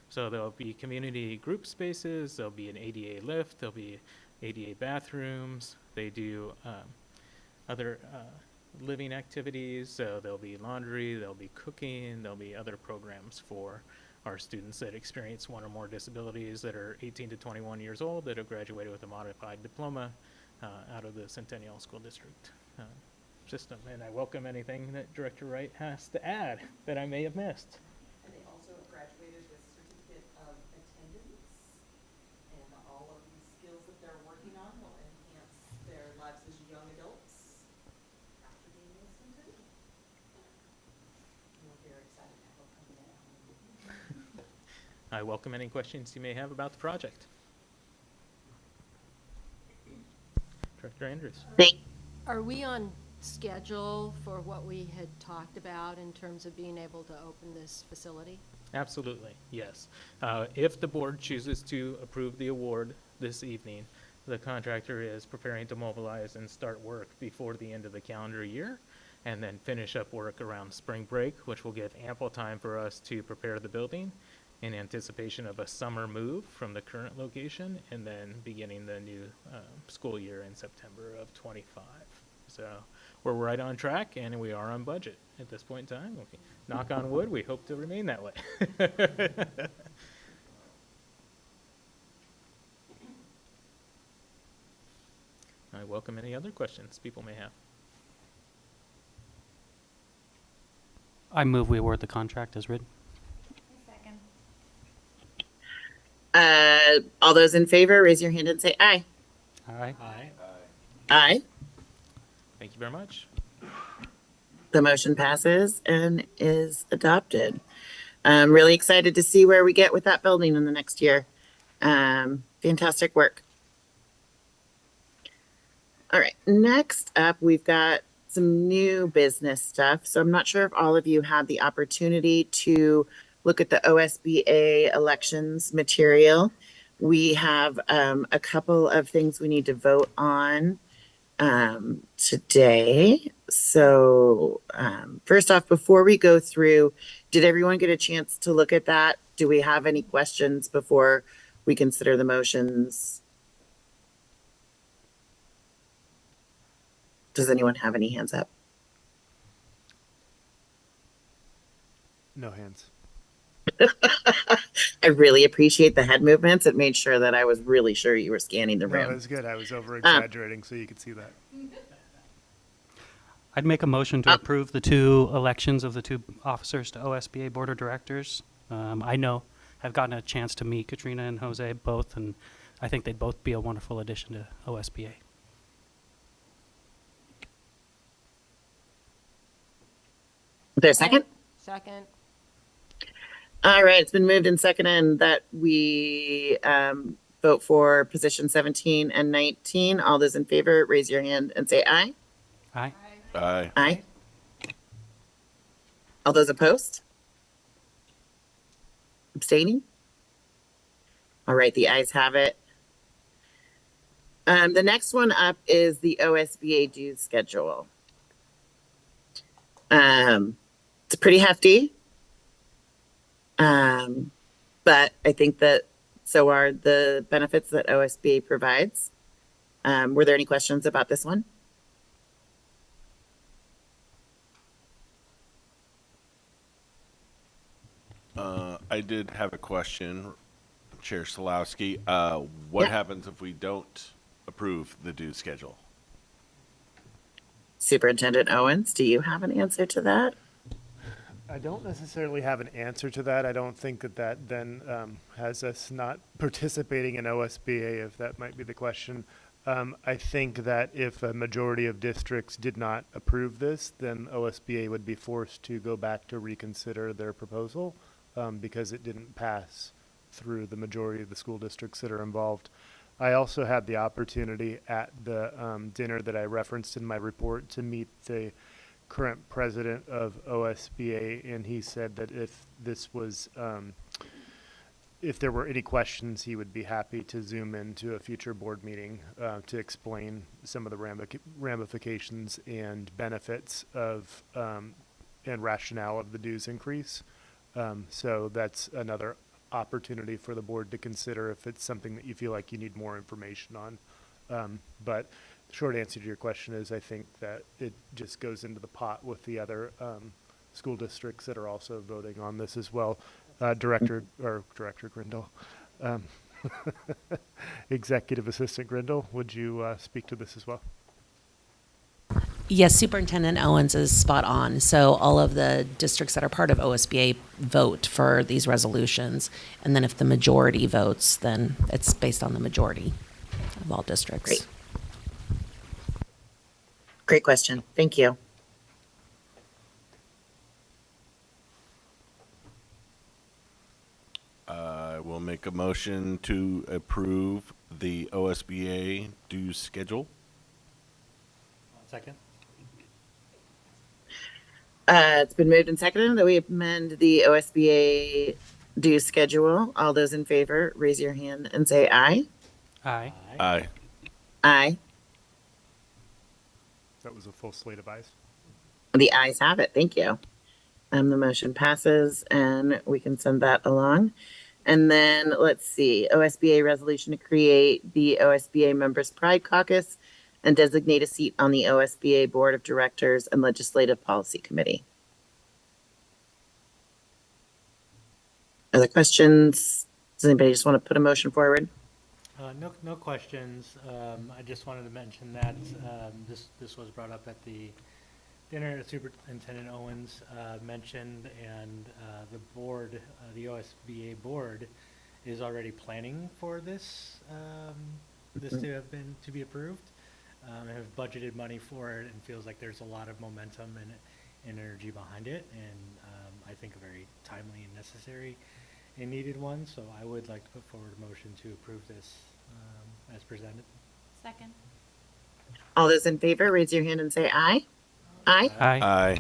So there'll be community group spaces, there'll be an ADA lift, there'll be ADA bathrooms, they do other living activities, so there'll be laundry, there'll be cooking, there'll be other programs for our students that experience one or more disabilities that are 18 to 21 years old that have graduated with a modified diploma out of the Centennial School District system. And I welcome anything that Director Wright has to add that I may have missed. And they also graduated with certificate of attendance, and all of these skills that they're working on will enhance their lives as young adults after being in Centennial. We're very excited to have them coming in. I welcome any questions you may have about the project. Director Andrews. Are we on schedule for what we had talked about in terms of being able to open this facility? Absolutely, yes. If the board chooses to approve the award this evening, the contractor is preparing to mobilize and start work before the end of the calendar year, and then finish up work around spring break, which will give ample time for us to prepare the building in anticipation of a summer move from the current location, and then beginning the new school year in September of 25. So we're right on track, and we are on budget at this point in time. Okay. Knock on wood, we hope to remain that way. welcome any other questions people may have. I move we award the contract as written. All those in favor, raise your hand and say aye. Aye. Aye. Aye. Thank you very much. The motion passes and is adopted. I'm really excited to see where we get with that building in the next year. Fantastic work. All right, next up, we've got some new business stuff. So I'm not sure if all of you had the opportunity to look at the OSBA elections material. We have a couple of things we need to vote on today. So first off, before we go through, did everyone get a chance to look at that? Do we have any questions before we consider the motions? Does anyone have any hands up? No hands. I really appreciate the head movements. It made sure that I was really sure you were scanning the No, room. that's good. I was over exaggerating so you could see that. I'd make a motion to approve the 2 elections of the 2 officers to OSBA Board of Directors. I know I've gotten a chance to meet Katrina and Jose both, and I think they'd both be a wonderful addition to OSBA. Is there a second? Second. All right, it's been moved and seconded that we vote for position 17 and 19. All those in favor, raise your hand and say aye. Aye. Aye. Aye. All those opposed? Abstaining? All right, the ayes have it. The next one up is the OSBA dues schedule. It's pretty hefty. But I think that so are the benefits that OSBA provides. Were there any questions about this one? I did have a question, Chair Solowski. What happens if we don't approve the due schedule? Superintendent Owens, do you have an answer to that? I don't necessarily have an answer to that. I don't think that that then has us not participating in OSBA, if that might be the question. I think that if a majority of districts did not approve this, then OSBA would be forced to go back to reconsider their proposal because it didn't pass through the majority of the school districts that are involved. I also had the opportunity at the dinner that I referenced in my report to meet the current president of OSBA, and he said that if this was, if there were any questions, he would be happy to zoom into a future board meeting to explain some of the ramifications and benefits of and rationale of the dues increase. So that's another opportunity for the board to consider if it's something that you feel like you need more information on. But the short answer to your question is I think that it just goes into the pot with the other school districts that are also voting on this as well. Director Grindle, Executive Assistant Grindle, would you speak to this as well? Yes, Superintendent Owens is spot on. So all of the districts that are part of OSBA vote for these resolutions. And then if the majority votes, then it's based on the majority of all districts. Great. Great question. Thank you. I will make a motion to approve the OSBA dues schedule. Second. It's been moved and seconded that we amend the OSBA dues schedule. All those in favor, raise your hand and say aye. Aye. Aye. Aye. That was a full slate of ayes. The ayes have it. Thank you. The motion passes and we can send that along. And then let's see, OSBA resolution to create the OSBA Members Pride Caucus and designate a seat on the OSBA Board of Directors and Legislative Policy Committee. Other questions? Does anybody just want to put a motion forward? No questions. I just wanted to mention that this was brought up at the dinner that Superintendent Owens mentioned, and the board, the OSBA board, is already planning for this to be approved. Have budgeted money for it and feels like there's a lot of momentum and energy behind it, and I think a very timely and necessary and needed one. So I would like to put forward a motion to approve this as presented. Second. All those in favor, raise your hand and say aye. Aye. Aye.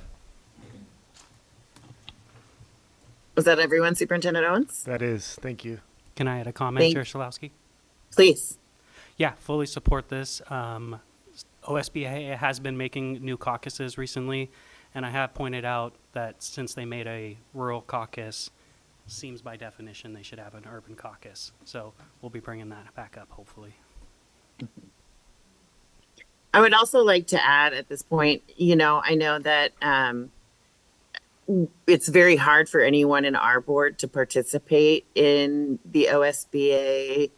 Was that everyone, Superintendent Owens? That is, thank you. Can I add a comment, Chair Solowski? Please. Yeah, fully support this. OSBA has been making new caucuses recently, and I have pointed out that since they made a rural caucus, seems by definition they should have an urban caucus. So we'll be bringing that back up, hopefully. I would also like to add at this point, I know that it's very hard for anyone in our board to participate in the OSBA,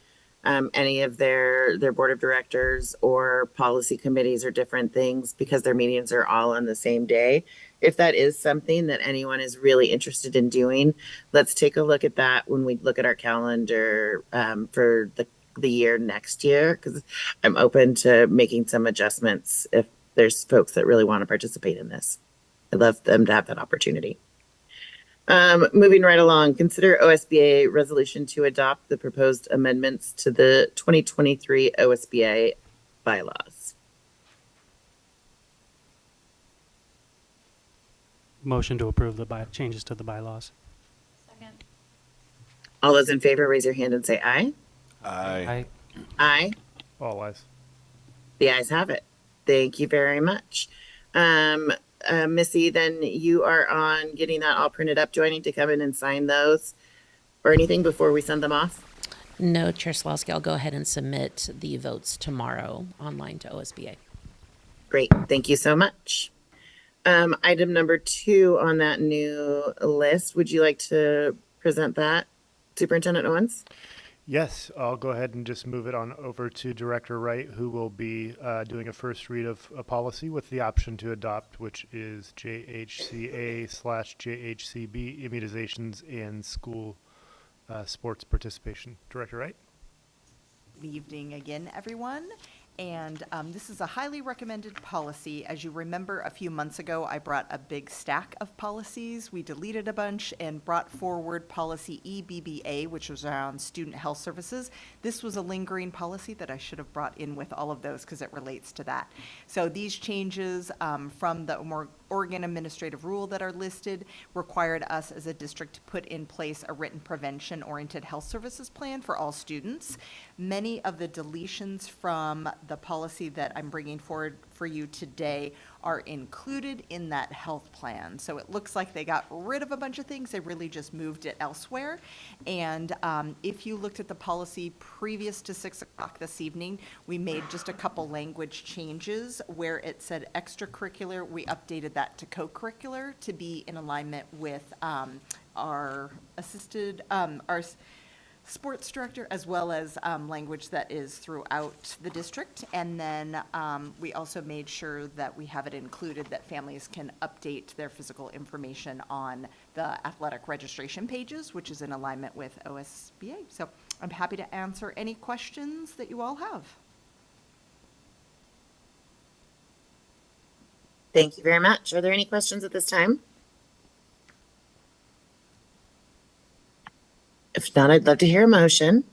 any of their board of directors or policy committees or different things, because their meetings are all on the same day. If that is something that anyone is really interested in doing, let's take a look at that when we look at our calendar for the year next year, because I'm open to making some adjustments if there's folks that really want to participate in this. I'd love them to have that opportunity. Moving right along, consider OSBA resolution to adopt the proposed amendments to the 2023 OSBA bylaws. Motion to approve the changes to the bylaws. Second. All those in favor, raise your hand and say aye. Aye. Aye. All ayes. The ayes have it. Thank you very much. Missy, then you are on getting that all printed up. Do I need to come in and sign those or anything before we send them off? No, Chair Slawski, I'll go ahead and submit the votes tomorrow online to OSBA. Great. Thank you so much. Item number 2 on that new list. Would you like to present that, Superintendent Owens? Yes, I'll go ahead and just move it on over to Director Wright, who will be doing a first read of a policy with the option to adopt, which is JHCA/JHCB immunizations and school sports participation. Director Wright. Good evening again, everyone. And this is a highly recommended policy. As you remember, a few months ago, I brought a big stack of policies. We deleted a bunch and brought forward policy EBBA, which was around student health services. This was a lingering policy that I should have brought in with all of those because it relates to that. So these changes from the Oregon administrative rule that are listed required us as a district to put in place a written prevention-oriented health services plan for all students. Many of the deletions from the policy that I'm bringing forward for you today are included in that health plan. So it looks like they got rid of a bunch of things. They really just moved it elsewhere. And if you looked at the policy previous to 6 o'clock this evening, we made just a couple language changes where it said extracurricular. We updated that to co-curricular to be in alignment with our sports director, as well as language that is throughout the district. And then we also made sure that we have it included that families can update their physical information on the athletic registration pages, which is in alignment with OSBA. So I'm happy to answer any questions that you all have. Thank you very much. Are there any questions at this time? If not, I'd love to hear a motion.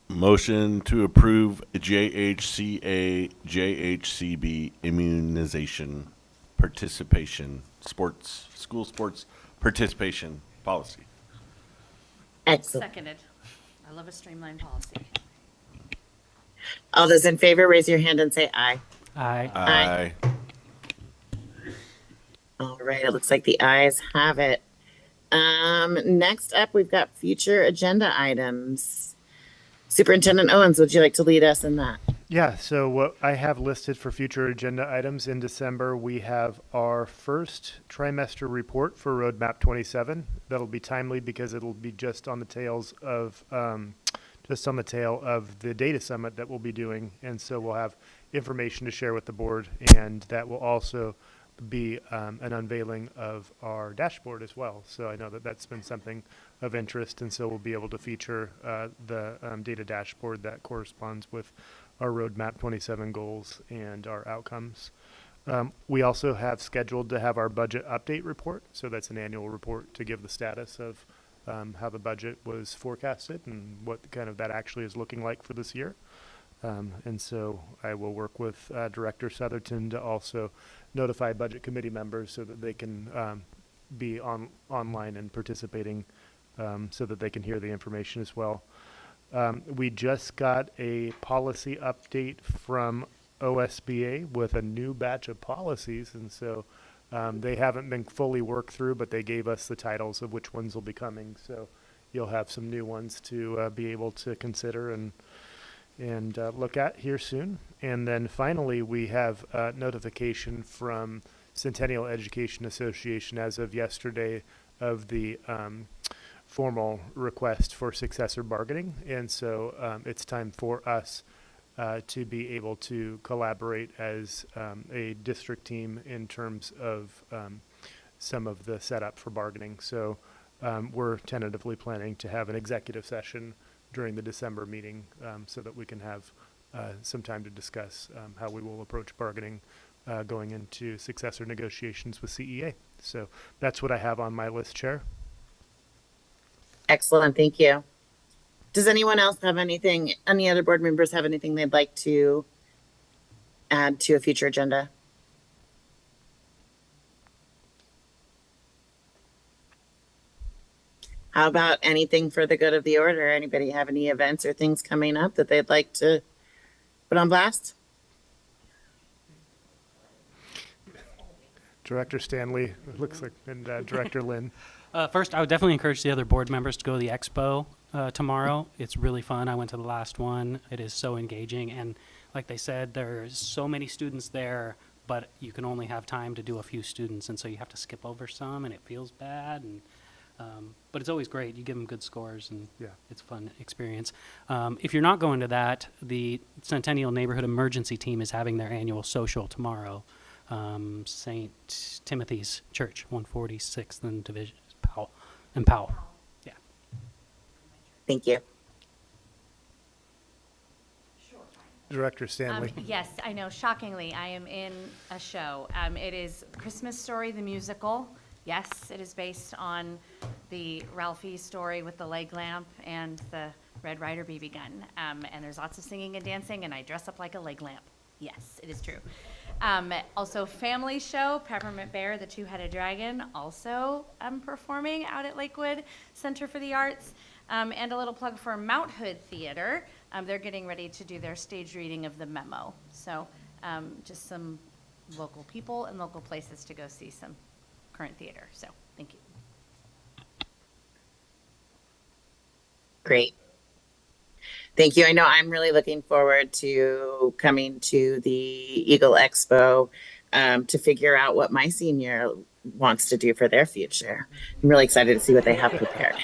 Motion to approve JHCA, JHCB immunization participation school sports participation policy. Excellent. Seconded. I love a streamlined policy. All those in favor, raise your hand and say aye. Aye. Aye. All right, it looks like the ayes have it. Next up, we've got future agenda items. Superintendent Owens, would you like to lead us in that? Yeah, so what I have listed for future agenda items in December, we have our first trimester report for Roadmap 27. That'll be timely because it'll be just on the tails of the data summit that we'll be doing, and so we'll have information to share with the board, and that will also be an unveiling of our dashboard as well. So I know that that's been something of interest, and so we'll be able to feature the data dashboard that corresponds with our Roadmap 27 goals and our outcomes. We also have scheduled to have our budget update report. So that's an annual report to give the status of how the budget was forecasted and what kind of that actually is looking like for this year. And so I will work with Director Southerton to also notify budget committee members so that they can be online and participating so that they can hear the information as well. We just got a policy update from OSBA with a new batch of policies, and so they haven't been fully worked through, but they gave us the titles of which ones will be coming. So you'll have some new ones to be able to consider and look at here soon. And then finally, we have notification from Centennial Education Association as of yesterday of the formal request for successor bargaining. And so it's time for us to be able to collaborate as a district team in terms of some of the setup for bargaining. So we're tentatively planning to have an executive session during the December meeting so that we can have some time to discuss how we will approach bargaining going into successor negotiations with CEA. So that's what I have on my list, Chair. Excellent, thank you. Does anyone else have anything, any other board members have anything they'd like to add to a future agenda? How about anything for the good of the order? Anybody have any events or things coming up that they'd like to put on blast? Director Stanley, it looks like, and Director Lynn. First, I would definitely encourage the other board members to go to the expo tomorrow. It's really fun. I went to the last one. It is so engaging. And like they said, there's so many students there, but you can only have time to do a few students. And so you have to skip over some, and it feels bad. And but it's always great. You give them good scores, and yeah, it's a fun experience. If you're not going to that, the Centennial Neighborhood Emergency Team is having their annual social tomorrow. St. Timothy's Church, 146th and Division, Powell. Yeah. Thank you. Director Stanley. Yes, I know, shockingly, I am in a show. It is Christmas Story, the musical. Yes, it is based on the Ralphie story with the leg lamp and the Red Ryder BB gun. And there's lots of singing and dancing, and I dress up like a leg lamp. Yes, it is true. Also, family show, Peppermint Bear, the Two-Headed Dragon, also performing out at Lakewood Center for the Arts. And a little plug for Mount Hood Theater. They're getting ready to do their stage reading of The Memo. So just some local people and local places to go see some current theater. So thank you. Great. Thank you. I know I'm really looking forward to coming to the Eagle Expo to figure out what my senior wants to do for their future. I'm really excited to see what they have prepared.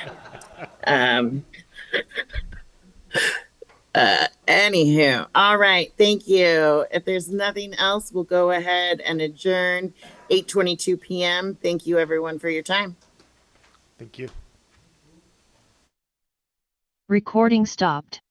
Anywho, all right. Thank you. If there's nothing else, we'll go ahead and adjourn 8:22 p.m. Thank you, everyone, for your time. Thank you. Recording stopped.